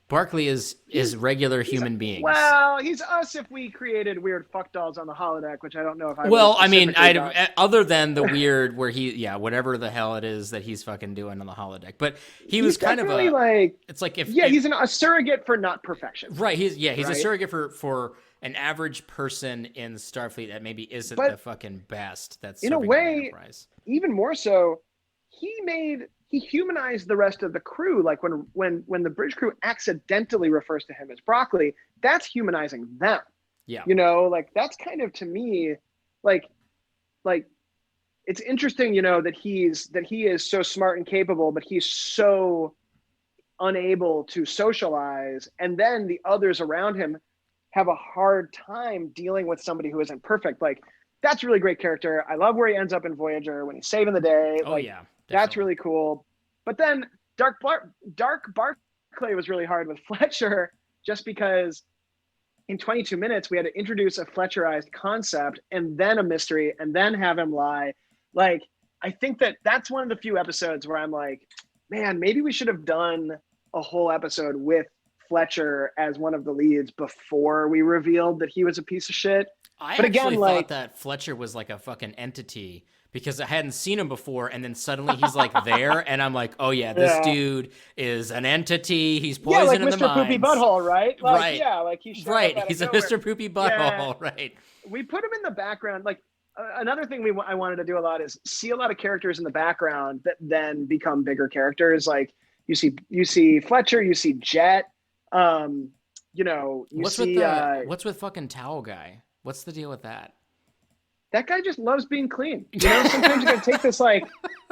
Barclay is regular human beings. Well, he's us if we created weird fuck dolls on the holodeck, which I don't know if I. Well, I mean, other than the weird where whatever the hell it is that he's fucking doing on the holodeck, but he's was kind of like. It's like he's a surrogate for not perfection. Right. He's a surrogate for an average person in Starfleet that maybe isn't the fucking best. That's in a way, Enterprise. Even more so, he humanized the rest of the crew. Like when the bridge crew accidentally refers to him as Broccoli, that's humanizing them. Yeah. You know, like that's kind of, to me, like it's interesting, you know, that he is so smart and capable, but he's so unable to socialize. And then the others around him have a hard time dealing with somebody who isn't perfect. Like that's a really great character. I love where he ends up in Voyager when he's saving the day. Oh, yeah. That's really cool. But then Dark Barclay was really hard with Fletcher, just because in 22 minutes we had to introduce a Fletcherized concept and then a mystery and then have him lie. Like, I think that's one of the few episodes where I'm like, man, maybe we should have done a whole episode with Fletcher as one of the leads before we revealed that he was a piece of shit. I but actually again, thought that Fletcher was like a fucking entity because I hadn't seen him before, and then suddenly he's like there, and I'm like, oh yeah, this dude is an entity. He's poison like in the Mr. Poopy minds. Butthole, right? Like, right. Yeah, like he showed right. Up He's a nowhere. Mr. Poopy Butthole. Right. We put him in the background. Like another thing I wanted to do a lot is see a lot of characters in the background that then become bigger characters. Like you see Fletcher, you see Jet. What's with fucking Towel Guy? What's the deal with that? That guy just loves being clean. Sometimes you gotta take this,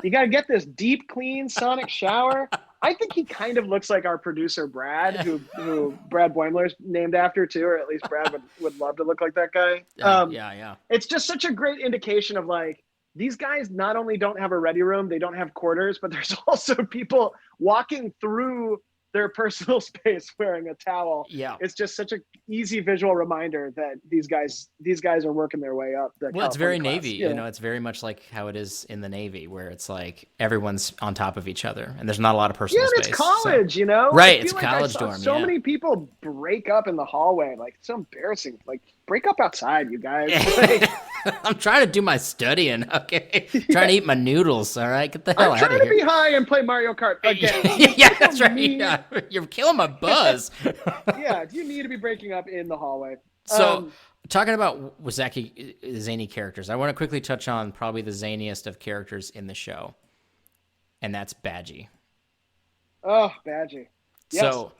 you gotta get this deep, clean sonic shower. I think he kind of looks like our producer, Brad, who Brad Boimler's named after too, or at least Brad would love to look like that guy. Yeah. It's just such a great indication of these guys not only don't have a ready room, they don't have quarters, but there's also people walking through their personal space wearing a towel. Yeah. It's just such an easy visual reminder that these guys are working their way up. Well, it's very Navy, it's very much like how it is in the Navy, where it's like everyone's on top of each other and there's not a lot of personal space. Yeah, it's college, Right, it's college dorm. So many people break up in the hallway. It's so embarrassing. Break up outside, you guys. I'm trying to do my studying, okay? Trying to eat my noodles, all right? Get the hell out of here. I'm trying to be high and play Mario Kart again. Yeah, that's right. Yeah. You're killing my buzz. Yeah, do you need to be breaking up in the hallway? So, talking about Wazaki zany characters, I want to quickly touch on probably the zaniest of characters in the show, and that's Badgy. Oh, Badgy. Yes. So,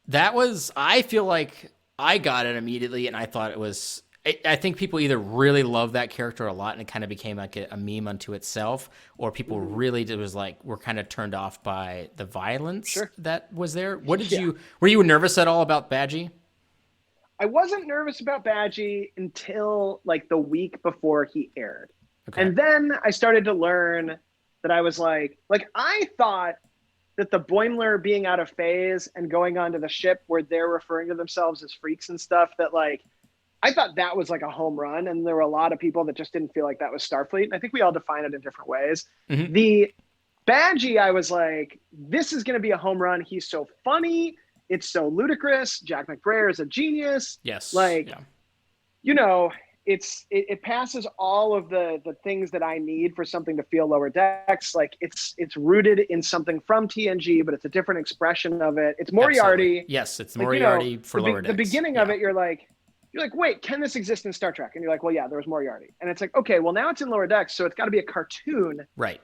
that was, I feel like I got it immediately, and I thought it was... I think people either really love that character a lot and it kind of became like a meme unto itself, or people really were kind of turned off by the violence that was there. What did were you nervous at all about Badgy? I wasn't nervous about Badgy until the week before he aired. Okay. And then I started to learn that I was I thought that the Boimler being out of phase and going onto the ship where they're referring to themselves as freaks and stuff, that I thought that was a home run, and there were a lot of people that just didn't feel like that was Starfleet. And I think we all define it in different ways. Mm-hmm. The Badgy, I was like, this is going to be a home run. He's so funny. It's so ludicrous. Jack McBrayer is a genius. Yes. It passes all of the things that I need for something to feel Lower Decks. It's rooted in something from TNG, but it's a different expression of it. It's Moriarty. Absolutely. Yes, it's Moriarty for Lower Decks. The beginning of it, you're like, wait, can this exist in Star Trek? And you're like, well, yeah, there was Moriarty. And it's like, okay, well, now it's in Lower Decks, so it's got to be a cartoon. Right.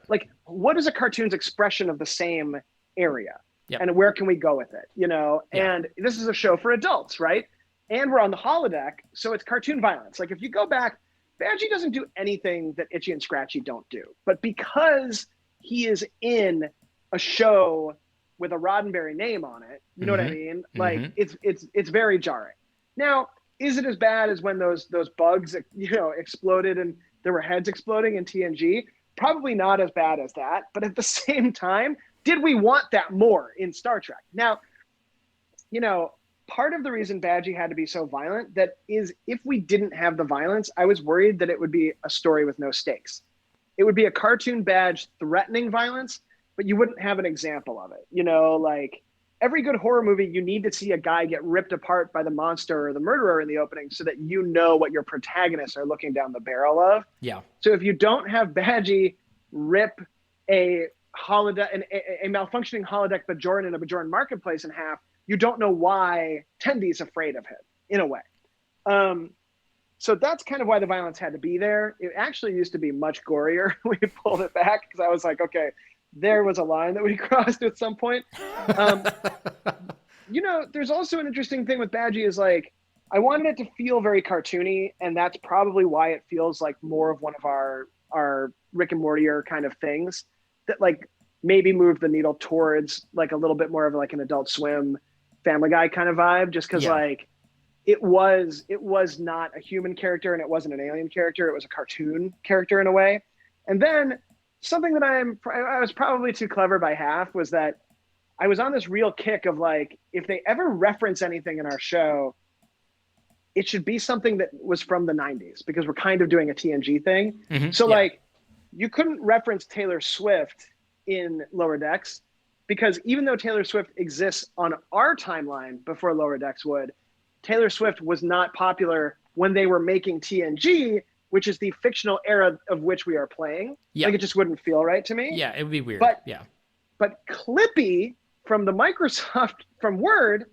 What is a cartoon's expression of the same area? Yep. And where can we go with it? Yeah. And this is a show for adults, right? And we're on the holodeck, so it's cartoon violence. If you go back, Badgy doesn't do anything that Itchy and Scratchy don't do. But because he is in a show with a Roddenberry name on it, you know what I mean? It's very jarring. Now, is it as bad as when those bugs, exploded and there were heads exploding in TNG? Probably not as bad as that. But at the same time, did we want that more in Star Trek? Now, part of the reason Badgy had to be so violent, that is, if we didn't have the violence, I was worried that it would be a story with no stakes. It would be a cartoon badge threatening violence, but you wouldn't have an example of it. Every good horror movie, you need to see a guy get ripped apart by the monster or the murderer in the opening so that you know what your protagonists are looking down the barrel of. Yeah. So if you don't have Badgy rip a holodeck, a malfunctioning holodeck Bajoran in a Bajoran marketplace in half, you don't know why Tendy's afraid of him, in a way. So that's kind of why the violence had to be there. It actually used to be much gorier when we pulled it back, because I was like, okay, there was a line that we crossed at some point. There's also an interesting thing with Badgy is I wanted it to feel very cartoony, and that's probably why it feels like more of one of our Rick and Morty kind of things that maybe move the needle towards a little bit more of an Adult Swim, Family Guy kind of vibe, just because it was not a human character and it wasn't an alien character. It was a cartoon character in a way. And then something that I was probably too clever by half was that I was on this real kick of if they ever reference anything in our show, it should be something that was from the 90s, because we're kind of doing a TNG thing. Mm-hmm. So you couldn't reference Taylor Swift in Lower Decks, because even though Taylor Swift exists on our timeline before Lower Decks would, Taylor Swift was not popular when they were making TNG, which is the fictional era of which we are playing. Yeah. Like, it just wouldn't feel right to me. Yeah, it would be weird. But Clippy from the Microsoft, from Word,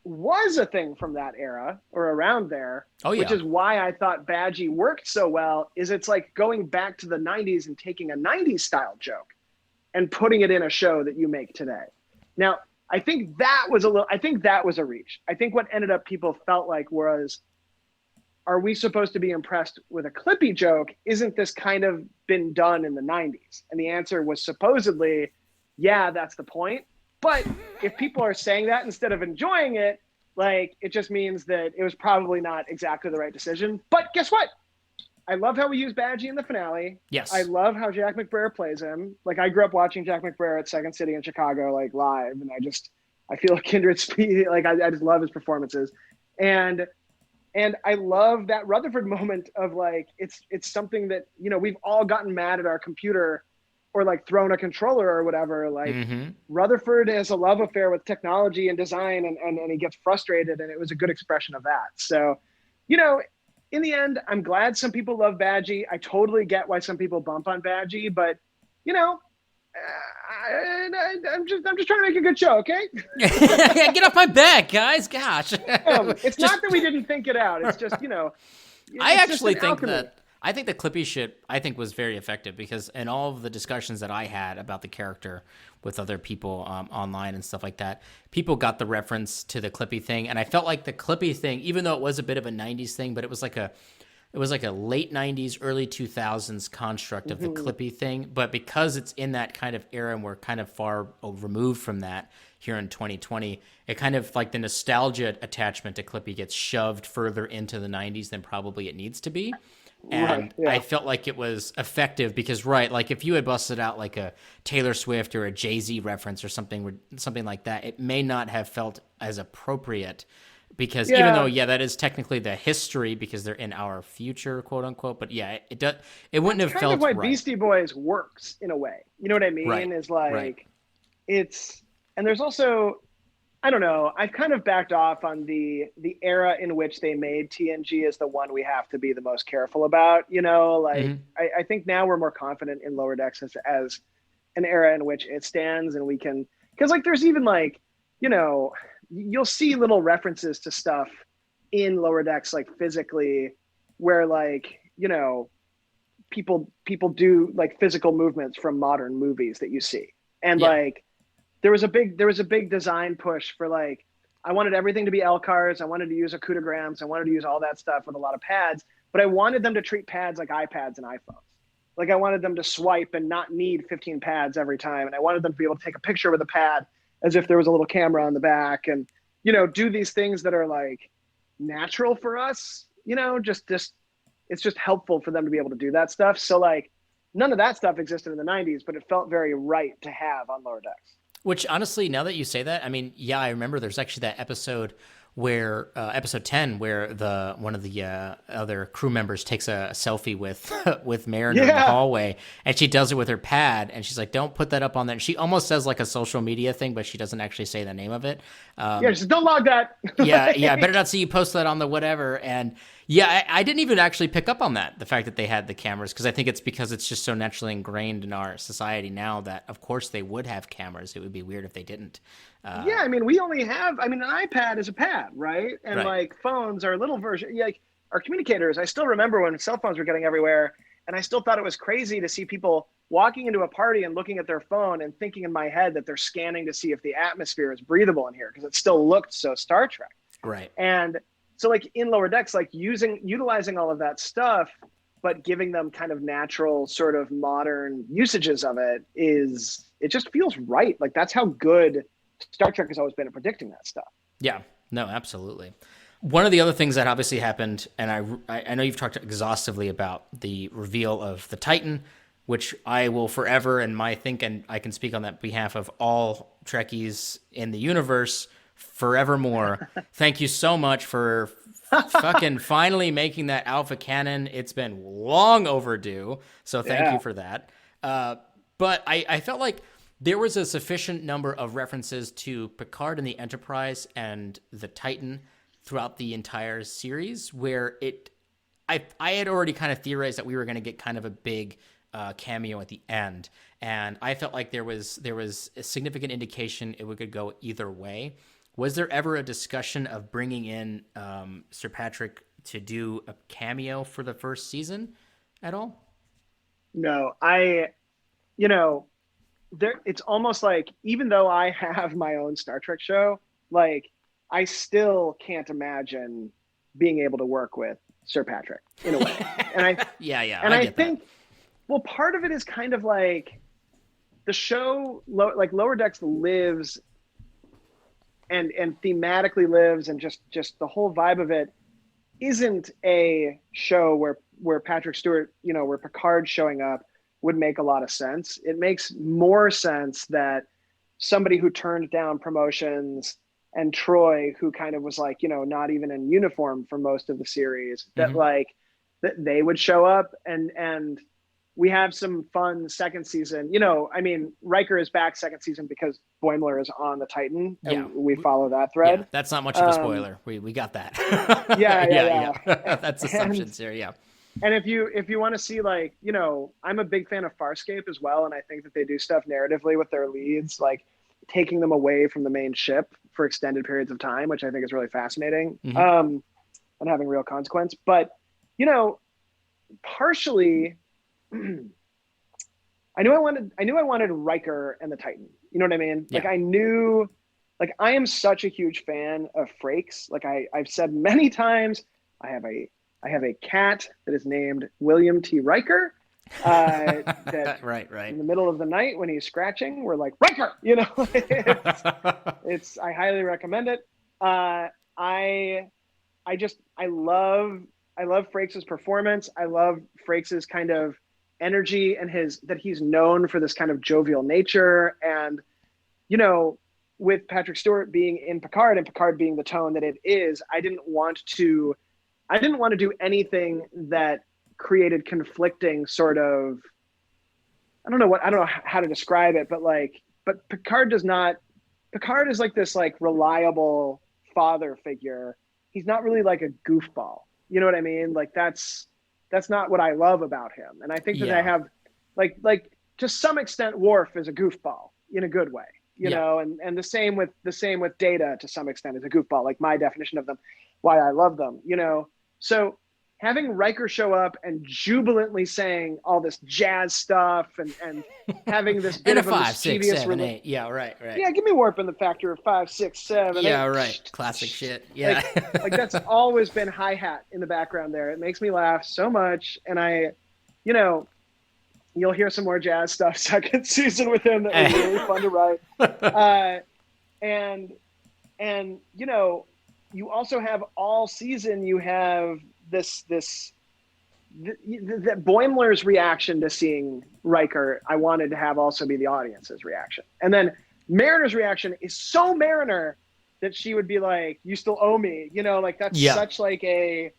was a thing from that era or around there. Oh, yeah. Which is why I thought Badgy worked so well, is it's like going back to the 90s and taking a 90s style joke and putting it in a show that you make today. Now, I think that was a reach. I think what ended up people felt like was, are we supposed to be impressed with a Clippy joke? Isn't this kind of been done in the 90s? And the answer was supposedly, yeah, that's the point. But if people are saying that instead of enjoying it, like, it just means that it was probably not exactly the right decision. But guess what? I love how we use Badgy in the finale. Yes. I love how Jack McBrayer plays him. Like, I grew up watching Jack McBrayer at Second City in Chicago, like, live. And I feel a kindred spirit. Like, I just love his performances. And I love that Rutherford moment of, like, it's something that, you know, we've all gotten mad at our computer or, like, thrown a controller or whatever. Like, Rutherford has a love affair with technology and design, and he gets frustrated, and it was a good expression of that. So, you know, in the end, I'm glad some people love Badgy. I totally get why some people bump on Badgy, but, you know, I'm just trying to make a good show, okay? Get off my back, guys. Gosh. It's not that we didn't think it out. It's just, you know. I actually think that the Clippy shit, I think, was very effective, because in all of the discussions that I had about the character with other people online and stuff like that, people got the reference to the Clippy thing. And I felt like the Clippy thing, even though it was a bit of a 90s thing, but it was like a late 90s, early 2000s construct of the Clippy thing. But because it's in that kind of era and we're kind of far removed from that here in 2020, it kind of, like, the nostalgia attachment to Clippy gets shoved further into the 90s than probably it needs to be. And I felt like it was effective because, like, if you had busted out like a Taylor Swift or a Jay-Z reference or something like that, it may not have felt as appropriate. Because even though, that is technically the history, because they're in our future, quote unquote, but it wouldn't have felt kind of why right. Beastie Boys works in a way. You know what I mean? Right. Is like, and there's also, I don't know, I've kind of backed off on the era in which they made TNG as the one we have to be the most careful about. You know, like, I think now we're more confident in Lower Decks as an era in which it stands, and we can, because, like, there's even, like, you know, you'll see little references to stuff in Lower Decks, like, physically, where, like, you know, people do, like, physical movements from modern movies that you see. And like, there was a big design push for, like, I wanted everything to be LCARs. I wanted to use acoudigrams. I wanted to use all that stuff with a lot of pads, but I wanted them to treat pads like iPads and iPhones. Like, I wanted them to swipe and not need 15 pads every time. And I wanted them to be able to take a picture with a pad as if there was a little camera on the back, and, you know, do these things that are, like, natural for us, you know, just it's just helpful for them to be able to do that stuff. So, like, none of that stuff existed in the 90s, but it felt very right to have on Lower Decks. Which, honestly, now that you say that, I mean, I remember there's actually that episode where, episode 10, where one of the other crew members takes a selfie with Mariner in the hallway, and she does it with her pad, and she's like, don't put that up on there. She almost says, like, a social media thing, but she doesn't actually say the name of it. Just don't log that. I better not see you post that on the whatever. And I didn't even actually pick up on that, the fact that they had the cameras, because I think it's because it's just so naturally ingrained in our society now that, of course, they would have cameras. It would be weird if they didn't. I mean, we only have, I mean, an iPad is a pad, right? And like, phones are a little version, like, our communicators. I still remember when cell phones were getting everywhere, and I still thought it was crazy to see people walking into a party and looking at their phone and thinking in my head that they're scanning to see if the atmosphere is breathable in here, because it still looked so Star Trek. Right. And so, like, in Lower Decks, like, utilizing all of that stuff, but giving them kind of natural sort of modern usages of it just feels right. Like, that's how good Star Trek has always been at predicting that stuff. Yeah, no, absolutely. One of the other things that obviously happened, and I know you've talked exhaustively about the reveal of the Titan, which I will forever, and I can speak on that behalf of all Trekkies in the universe forevermore. Thank you so much for fucking finally making that alpha canon. It's been long overdue, so thank you for that. But I felt like There was a sufficient number of references to Picard and the Enterprise and the Titan throughout the entire series where I had already kind of theorized that we were going to get kind of a big cameo at the end, and I felt like there was a significant indication it could go either way. Was there ever a discussion of bringing in Sir Patrick to do a cameo for the first season at all? No, it's almost like, even though I have my own Star Trek show, like I still can't imagine being able to work with Sir Patrick in a way. And I I think that. Well, part of it is kind of like the show, like Lower Decks lives and thematically lives, and just the whole vibe of it isn't a show where Patrick Stewart, where Picard showing up would make a lot of sense. It makes more sense that somebody who turned down promotions, and Troy, who kind of was like, not even in uniform for most of the series, that that they would show up, and we have some fun second season. Riker is back second season because Boimler is on the Titan, and we follow that thread. Yeah, that's not much of a spoiler. We got that. Yeah. That's assumptions here. Yeah. And if you want to see, like, I'm a big fan of Farscape as well, and I think that they do stuff narratively with their leads, like taking them away from the main ship for extended periods of time, which I think is really fascinating, and having real consequence. But, partially, I knew I wanted Riker and the Titan. You know what I mean? Yeah. Like I knew, like I am such a huge fan of Frakes. Like I've said many times, I have a cat that is named William T. Riker. That right. In the middle of the night when he's scratching, we're like, Riker, it's I highly recommend it. I love Frakes' performance. I love Frakes' kind of energy and that he's known for this kind of jovial nature. And, with Patrick Stewart being in Picard and Picard being the tone that it is, I didn't want to do anything that created conflicting sort of, I don't know how to describe it, but Picard is like this like reliable father figure. He's not really like a goofball. You know what I mean? Like that's not what I love about him. And I think that I have like to some extent Worf is a goofball in a good way, you know, and the same with Data to some extent is a goofball, like my definition of them, why I love them, So having Riker show up and jubilantly saying all this jazz stuff and having this bit of a 5, 6, 7, 8. Yeah, right. Yeah, give me Warp in the factor of 5, 6, 7. Yeah, 8. right. Classic shit. Yeah. Like that's always been hi-hat in the background there. It makes me laugh so much. And you'll hear some more jazz stuff second season with him that was really fun to write. And you also have all season, you have that Boimler's reaction to seeing Riker, I wanted to have also be the audience's reaction. And then Mariner's reaction is so Mariner that she would be like, you still owe me, like that's such like a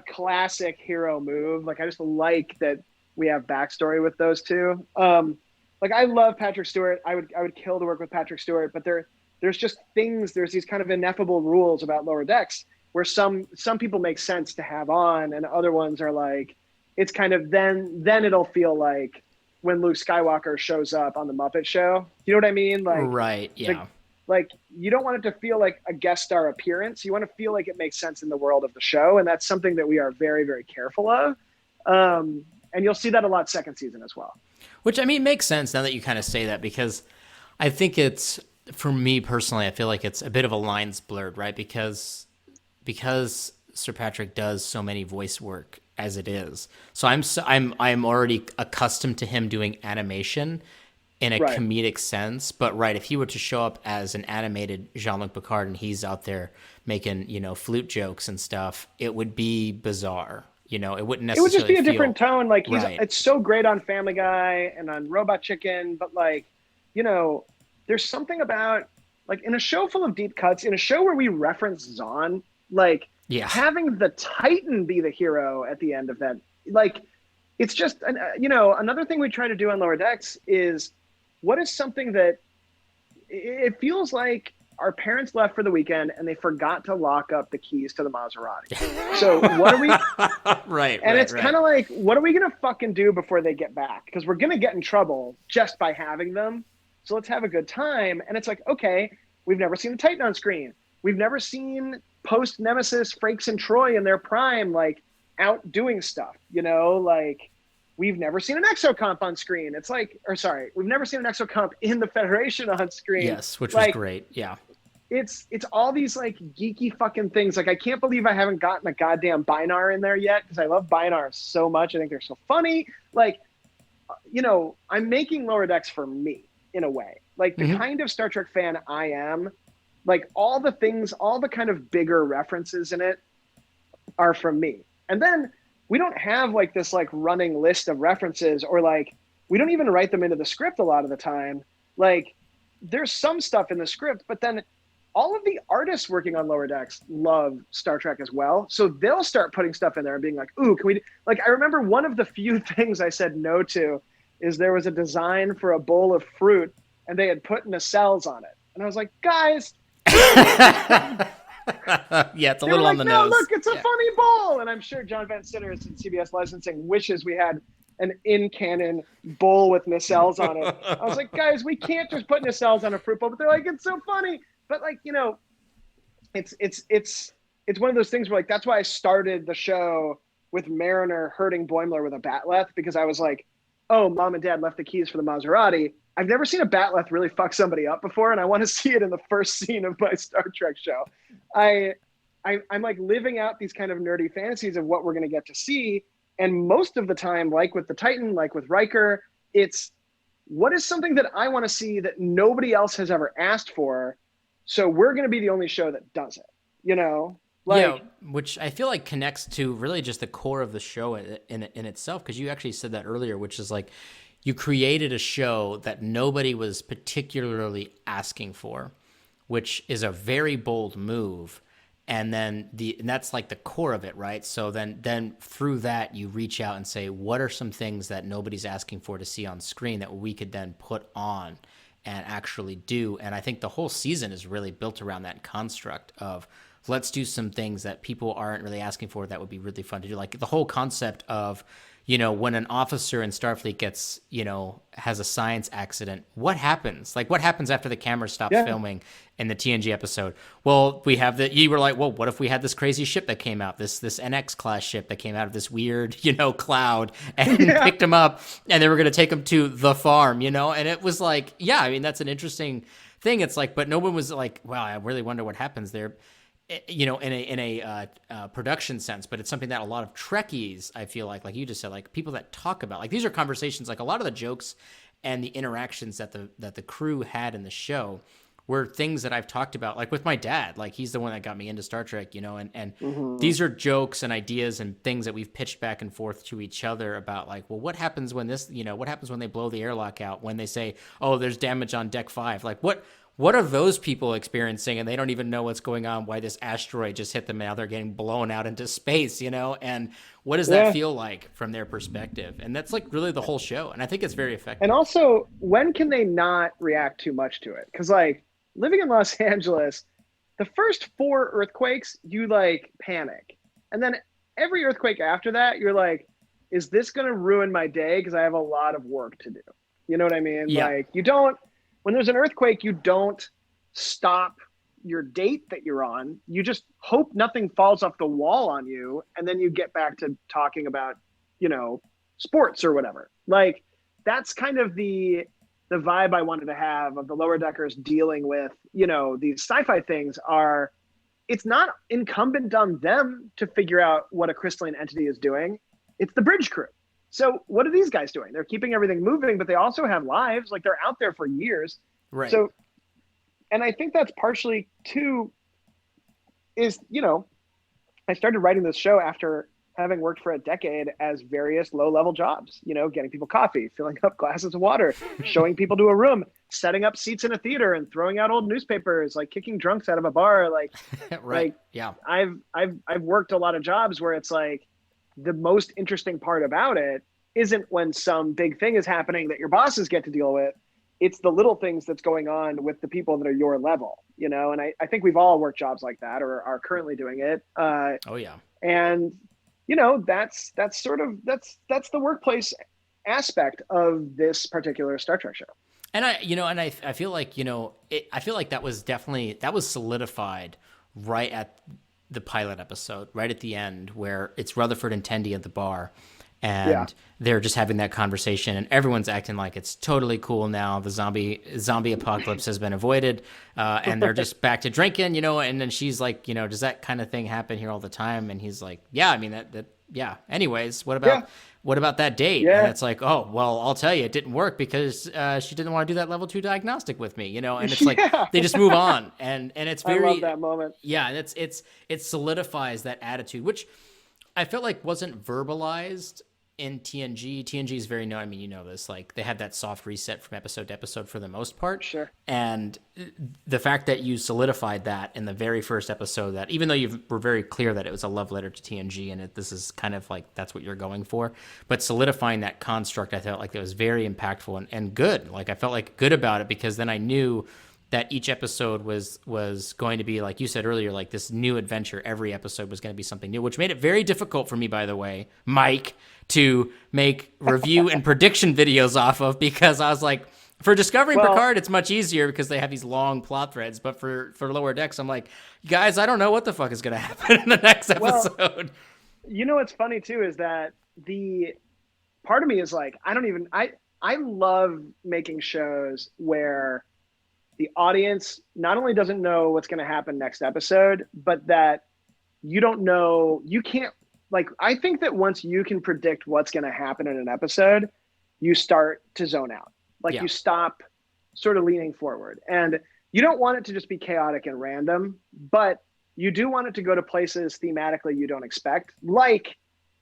classic hero move. Like I just like that we have backstory with those two. Like I love Patrick Stewart. I would kill to work with Patrick Stewart, but there's just things, there's these kind of ineffable rules about Lower Decks where some people make sense to have on, and other ones are like, it's kind of then it'll feel like when Luke Skywalker shows up on the Muppet Show. You know what I mean? Like, right. Yeah. Like you don't want it to feel like a guest star appearance. You want to feel like it makes sense in the world of the show. And that's something that we are very, very careful of. And you'll see that a lot second season as well. Which, I mean, makes sense now that you kind of say that, because I think it's, for me personally, I feel like it's a bit of a lines blurred, right? Because Sir Patrick does so many voice work as it is. So I'm already accustomed to him doing animation in a comedic sense. But if he were to show up as an animated Jean-Luc Picard and he's out there making, flute jokes and stuff, it would be bizarre. It wouldn't necessarily. It would just be a different tone. Like Right. It's so great on Family Guy and on Robot Chicken, but there's something about like in a show full of deep cuts, in a show where we reference Zahn, having the Titan be the hero at the end of that, like it's just another thing we try to do on Lower Decks is what is something that it feels like our parents left for the weekend and they forgot to lock up the keys to the Maserati. So what are we? Right. And it's right. kind of like, what are we going to fucking do before they get back? Because we're going to get in trouble just by having them. So let's have a good time. And it's like, okay, we've never seen the Titan on screen. We've never seen post Nemesis Frakes and Troy in their prime, like out doing stuff, you know, like we've never seen an exocomp on screen. It's like, or sorry, we've never seen an exocomp in the Federation on screen. Yes, which like, was great. Yeah. It's all these like geeky fucking things. Like I can't believe I haven't gotten a goddamn Binar in there yet because I love Binars so much. I think they're so funny. Like, you know, I'm making Lower Decks for me in a way. Like the kind of Star Trek fan I am, like all the things, all the kind of bigger references in it are from me. And then we don't have like this like running list of references, or like we don't even write them into the script a lot of the time. Like there's some stuff in the script, but then all of the artists working on Lower Decks love Star Trek as well. So they'll start putting stuff in there and being like, ooh, can we, like, I remember one of the few things I said no to is there was a design for a bowl of fruit and they had put nacelles on it. And I was like, guys. Yeah, it's a little on the no, nose. Look, it's a funny bowl. And I'm sure John Van Sitters and CBS Licensing wishes we had an in-canon bowl with nacelles on it. I was like, guys, we can't just put nacelles on a fruit bowl. But they're like, it's so funny. But like, you know, it's one of those things where like, that's why I started the show with Mariner hurting Boimler with a batleth, because I was like, oh, mom and dad left the keys for the Maserati. I've never seen a batleth really fuck somebody up before, and I want to see it in the first scene of my Star Trek show. I'm like living out these kind of nerdy fantasies of what we're going to get to see. And most of the time, like with the Titan, like with Riker, it's what is something that I want to see that nobody else has ever asked for. So we're going to be the only show that does it, you know? Like, yeah, which I feel like connects to really just the core of the show in itself, because you actually said that earlier, which is like you created a show that nobody was particularly asking for, which is a very bold move. And then and that's like the core of it, right? So then through that, you reach out and say, what are some things that nobody's asking for to see on screen that we could then put on and actually do? And I think the whole season is really built around that construct of let's do some things that people aren't really asking for that would be really fun to do. Like the whole concept of, you know, when an officer in Starfleet gets, you know, has a science accident, what happens? Like what happens after the camera stops filming in the TNG episode? Well, you were like, well, what if we had this crazy ship that came out, this NX class ship that came out of this weird, you know, cloud and picked him up and they were going to take him to the farm, you know? And it was like, yeah, I mean, that's an interesting thing. It's like, but no one was like, wow, I really wonder what happens there, you know, in a production sense. But it's something that a lot of Trekkies, I feel like you just said, like people that talk about, like these are conversations, like a lot of the jokes and the interactions that the crew had in the show were things that I've talked about, like with my dad. Like he's the one that got me into Star Trek, you know, and these are jokes and ideas and things that we've pitched back and forth to each other about, like, well, what happens when this, you know, what happens when they blow the airlock out, when they say, oh, there's damage on deck 5, like what are those people experiencing? And they don't even know what's going on, why this asteroid just hit them, now they're getting blown out into space, you know? And what does that feel like from their perspective? And that's like really the whole show. And I think it's very effective. And also, when can they not react too much to it? Because like living in Los Angeles, the first 4 earthquakes, you like panic. And then every earthquake after that, you're like, is this going to ruin my day? Because I have a lot of work to do. You know what I mean? Yeah. Like when there's an earthquake, you don't stop your date that you're on. You just hope nothing falls off the wall on you. And then you get back to talking about, you know, sports or whatever. Like that's kind of the vibe I wanted to have of the Lower Deckers dealing with, you know, these sci-fi things are, it's not incumbent on them to figure out what a crystalline entity is doing. It's the bridge crew. So what are these guys doing? They're keeping everything moving, but they also have lives. Like they're out there for years. Right. So, and I think that's partially too is, you know, I started writing this show after having worked for a decade as various low-level jobs, you know, getting people coffee, filling up glasses of water, showing people to a room, setting up seats in a theater and throwing out old newspapers, like kicking drunks out of a bar. Like, right. Like, yeah. I've worked a lot of jobs where it's like, the most interesting part about it isn't when some big thing is happening that your bosses get to deal with. it's the little things that's going on with the people that are your level, you know? And I think we've all worked jobs like that or are currently doing it. Oh yeah. And, you know, that's the workplace aspect of this particular Star Trek show. And I feel like, I feel like that was solidified right at the pilot episode, right at the end, where it's Rutherford and Tendi at the bar, and they're just having that conversation, and everyone's acting like it's totally cool now. The zombie apocalypse has been avoided, and they're just back to drinking, and then she's like, does that kind of thing happen here all the time? And he's like, yeah, I mean, yeah. Anyways, what about that date? Yeah. And it's like, oh, well, I'll tell you, it didn't work because she didn't want to do that level 2 diagnostic with me, and it's like, they just move on. And it's very, I love that moment. Yeah. And it solidifies that attitude, which I felt like wasn't verbalized in TNG. TNG is very known. I mean, this, like they have that soft reset from episode to episode for the most part. Sure. And the fact that you solidified that in the very first episode, that even though you were very clear that it was a love letter to TNG and this is kind of like, that's what you're going for, but solidifying that construct, I felt like it was very impactful and good. Like I felt like good about it because then I knew that each episode was going to be, like you said earlier, like this new adventure. Every episode was going to be something new, which made it very difficult for me, by the way, Mike, to make review and prediction videos off of, because I was like, for Discovering Picard, it's much easier because they have these long plot threads. But for Lower Decks, I'm like, guys, I don't know what the fuck is going to happen in the next episode. Well, what's funny too is that the part of me is like, I love making shows where the audience not only doesn't know what's going to happen next episode, but that you don't know, you can't, like, I think that once you can predict what's going to happen in an episode, you start to zone out. Like you stop sort of leaning forward, and you don't want it to just be chaotic and random, but you do want it to go to places thematically you don't expect, like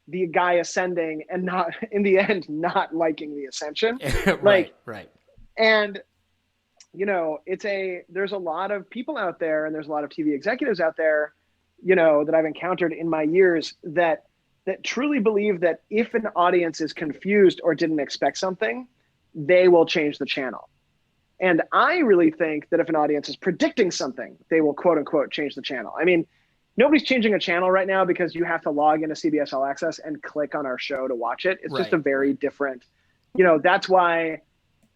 the guy ascending and not in the end, not liking the ascension. Right. And, there's a lot of people out there and there's a lot of TV executives out there, that I've encountered in my years that truly believe that if an audience is confused or didn't expect something, they will change the channel. And I really think that if an audience is predicting something, they will quote unquote change the channel. I mean, nobody's changing a channel right now because you have to log into CBS All Access and click on our show to watch it. It's just a very different, that's why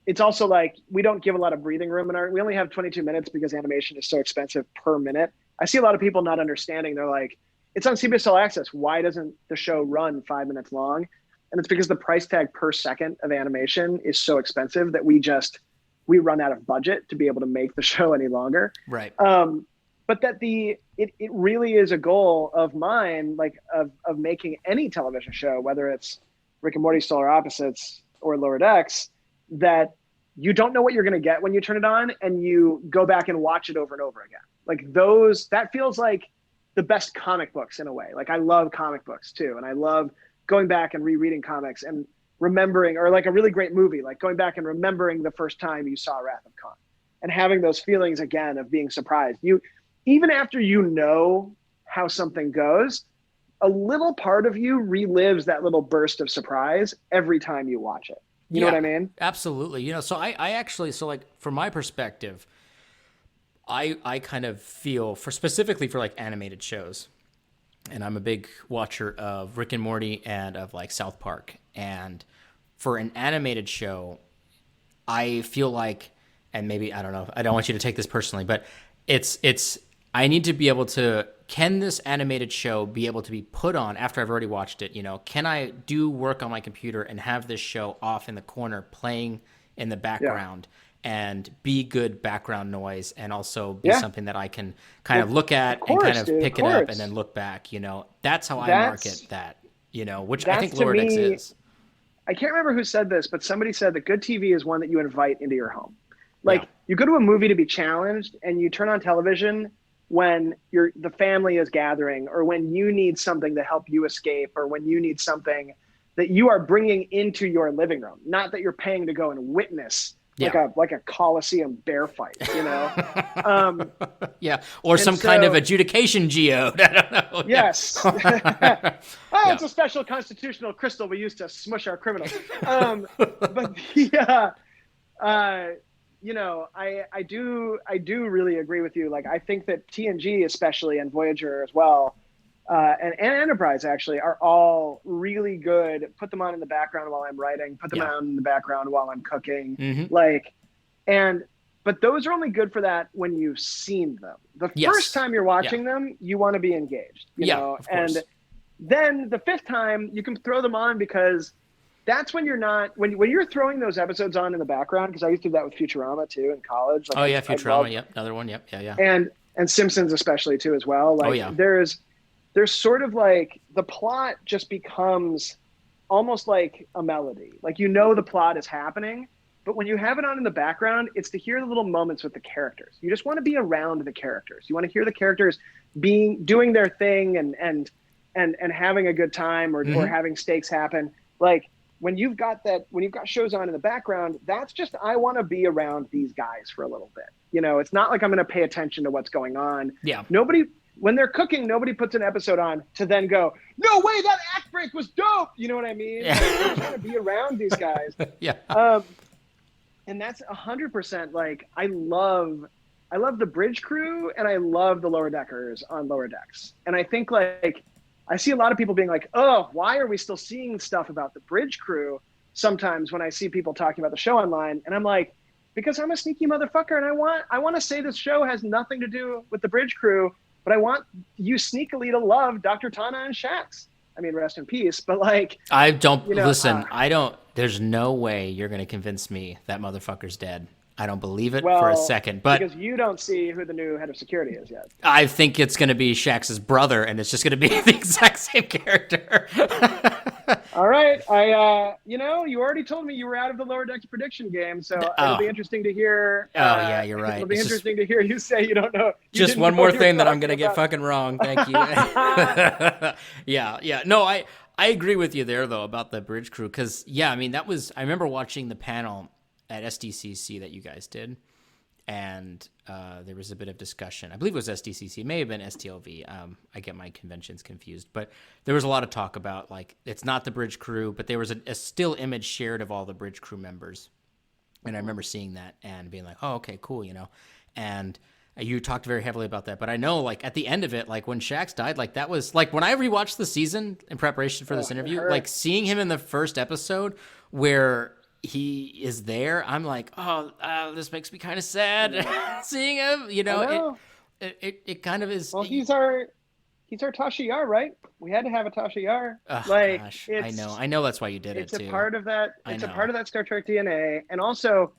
it's also like, we don't give a lot of breathing room we only have 22 minutes because animation is so expensive per minute. I see a lot of people not understanding. They're like, it's on CBS All Access. Why doesn't the show run 5 minutes long? And it's because the price tag per second of animation is so expensive that we run out of budget to be able to make the show any longer. Right. But that it really is a goal of mine, like of making any television show, whether it's Rick and Morty, Solar Opposites, or Lower Decks, that you don't know what you're going to get when you turn it on, and you go back and watch it over and over again. Like that feels like the best comic books in a way. Like I love comic books too. And I love going back and rereading comics and remembering, or like a really great movie, like going back and remembering the first time you saw Wrath of Khan and having those feelings again of being surprised. Even after how something goes, a little part of you relives that little burst of surprise every time you watch it. You know what I mean? Absolutely. So I actually, like from my perspective, I kind of feel specifically for like animated shows, and I'm a big watcher of Rick and Morty and of like South Park. And for an animated show, I feel like, and maybe, I don't know, I don't want you to take this personally, but I need to be able to, can this animated show be able to be put on after I've already watched it? Can I do work on my computer and have this show off in the corner playing in the background and be good background noise, and also be something that I can kind of look at and kind of pick it up and then look back, that's how I market that, which I think Lower Decks is. I can't remember who said this, but somebody said that good TV is one that you invite into your home. Like you go to a movie to be challenged, and you turn on television when the family is gathering, or when you need something to help you escape, or when you need something that you are bringing into your living room, not that you're paying to go and witness like a Coliseum bear fight, or some kind of adjudication geode. I don't know. Yes. It's a special constitutional crystal we use to smush our criminals. But I do really agree with you. Like, I think that TNG especially, and Voyager as well, and Enterprise actually, are all really good. Put them on in the background while I'm writing. Put them on in the background while I'm cooking. But those are only good for that when you've seen them. The first time you're watching them, you want to be engaged. You know, and then the fifth time you can throw them on, because that's when you're not, when you're throwing those episodes on in the background, because I used to do that with Futurama too in college. Like, Futurama, another one, and Simpsons especially too as well. Like, there's sort of like, the plot just becomes almost like a melody. Like, the plot is happening, but when you have it on in the background, it's to hear the little moments with the characters. You just want to be around the characters. You want to hear the characters doing their thing and having a good time, or having stakes happen. Like, when you've got shows on in the background, that's just, I want to be around these guys for a little bit. It's not like I'm going to pay attention to what's going on. Yeah. When they're cooking, nobody puts an episode on to then go, no way, that act break was dope. You know what I mean? Yeah. I'm trying to be around these guys. Yeah. And that's 100%. Like, I love the bridge crew, and I love the lower deckers on lower decks. And I think, like, I see a lot of people being like, oh, why are we still seeing stuff about the bridge crew sometimes when I see people talking about the show online? And I'm like, because I'm a sneaky motherfucker, and I want to say this show has nothing to do with the bridge crew, but I want you sneakily to love Dr. Tana and Shax. I mean, rest in peace, but like... I don't... listen, I don't... There's no way you're going to convince me that motherfucker's dead. I don't believe it for a second, but... Because you don't see who the new head of security is yet. I think it's going to be Shax's brother, and it's just going to be the exact same character. All right. You already told me you were out of the Lower Decks prediction game, so it'll be interesting to hear. Yeah, you're right. It'll be interesting to hear you say you don't know. Just one more thing that I'm going to get fucking wrong. Thank you. Yeah. No, I agree with you there, though, about the bridge crew, because, I mean, I remember watching the panel at SDCC that you guys did, and there was a bit of discussion. I believe it was SDCC. It may have been STLV. I get my conventions confused. But there was a lot of talk about, like, it's not the bridge crew, but there was a still image shared of all the bridge crew members. And I remember seeing that and being like, oh, okay, cool, And you talked very heavily about that. But I know, like, at the end of it, like, when Shax died, like, that was, like, when I rewatched the season in preparation for this interview, like, seeing him in the first episode where he is there, I'm like, this makes me kind of sad seeing him. It kind of is. Well, he's our Tasha Yar, right? We had to have a Tasha Yar. Oh, gosh, I know that's why you did it too. It's a part of that. It's a part of that Star Trek DNA, and also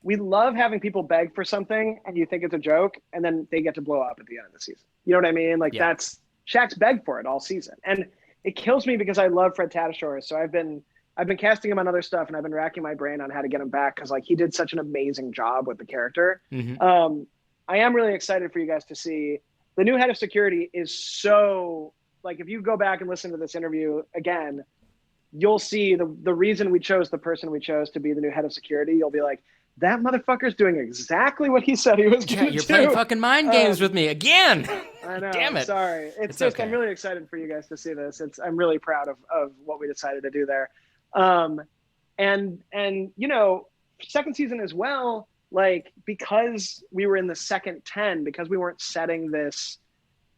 we love having people beg for something, and you think it's a joke, and then they get to blow up at the end of the season. You know what I mean? Like, that's Shax begged for it all season, and it kills me because I love Fred Tatasciore, so I've been casting him on other stuff, and I've been racking my brain on how to get him back, because, like, he did such an amazing job with the character. Mm-hmm. I am really excited for you guys to see. The new head of security is so, like, if you go back and listen to this interview again, you'll see the reason we chose the person we chose to be the new head of security. You'll be like, that motherfucker's doing exactly what he said he was going to do. You're playing fucking mind games with me again. I know. Damn it. Sorry. It's just, okay. I'm really excited for you guys to see this. I'm really proud of what we decided to do there. And second season as well, like, because we were in the second 10, because we weren't setting this,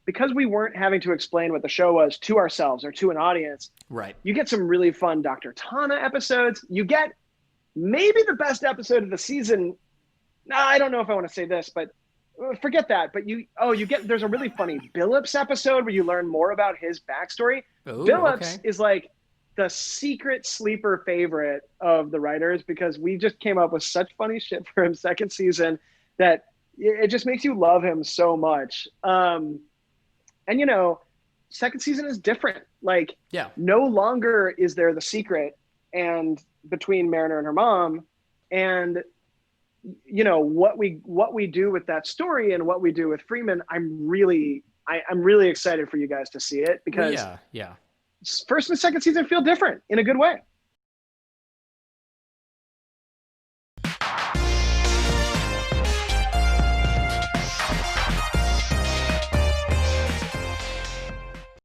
because we weren't having to explain what the show was to ourselves or to an audience. Right. You get some really fun Dr. Tana episodes. You get maybe the best episode of the season. I don't know if I want to say this, but forget that. But there's a really funny Billups episode where you learn more about his backstory. Ooh, Billups is like the secret sleeper favorite of the writers, because we just came up with such funny shit for him second season that it just makes you love him so much. And second season is different. Like, no longer is there the secret and between Mariner and her mom, and what we do with that story and what we do with Freeman. I'm really excited for you guys to see it, because first and second season feel different in a good way.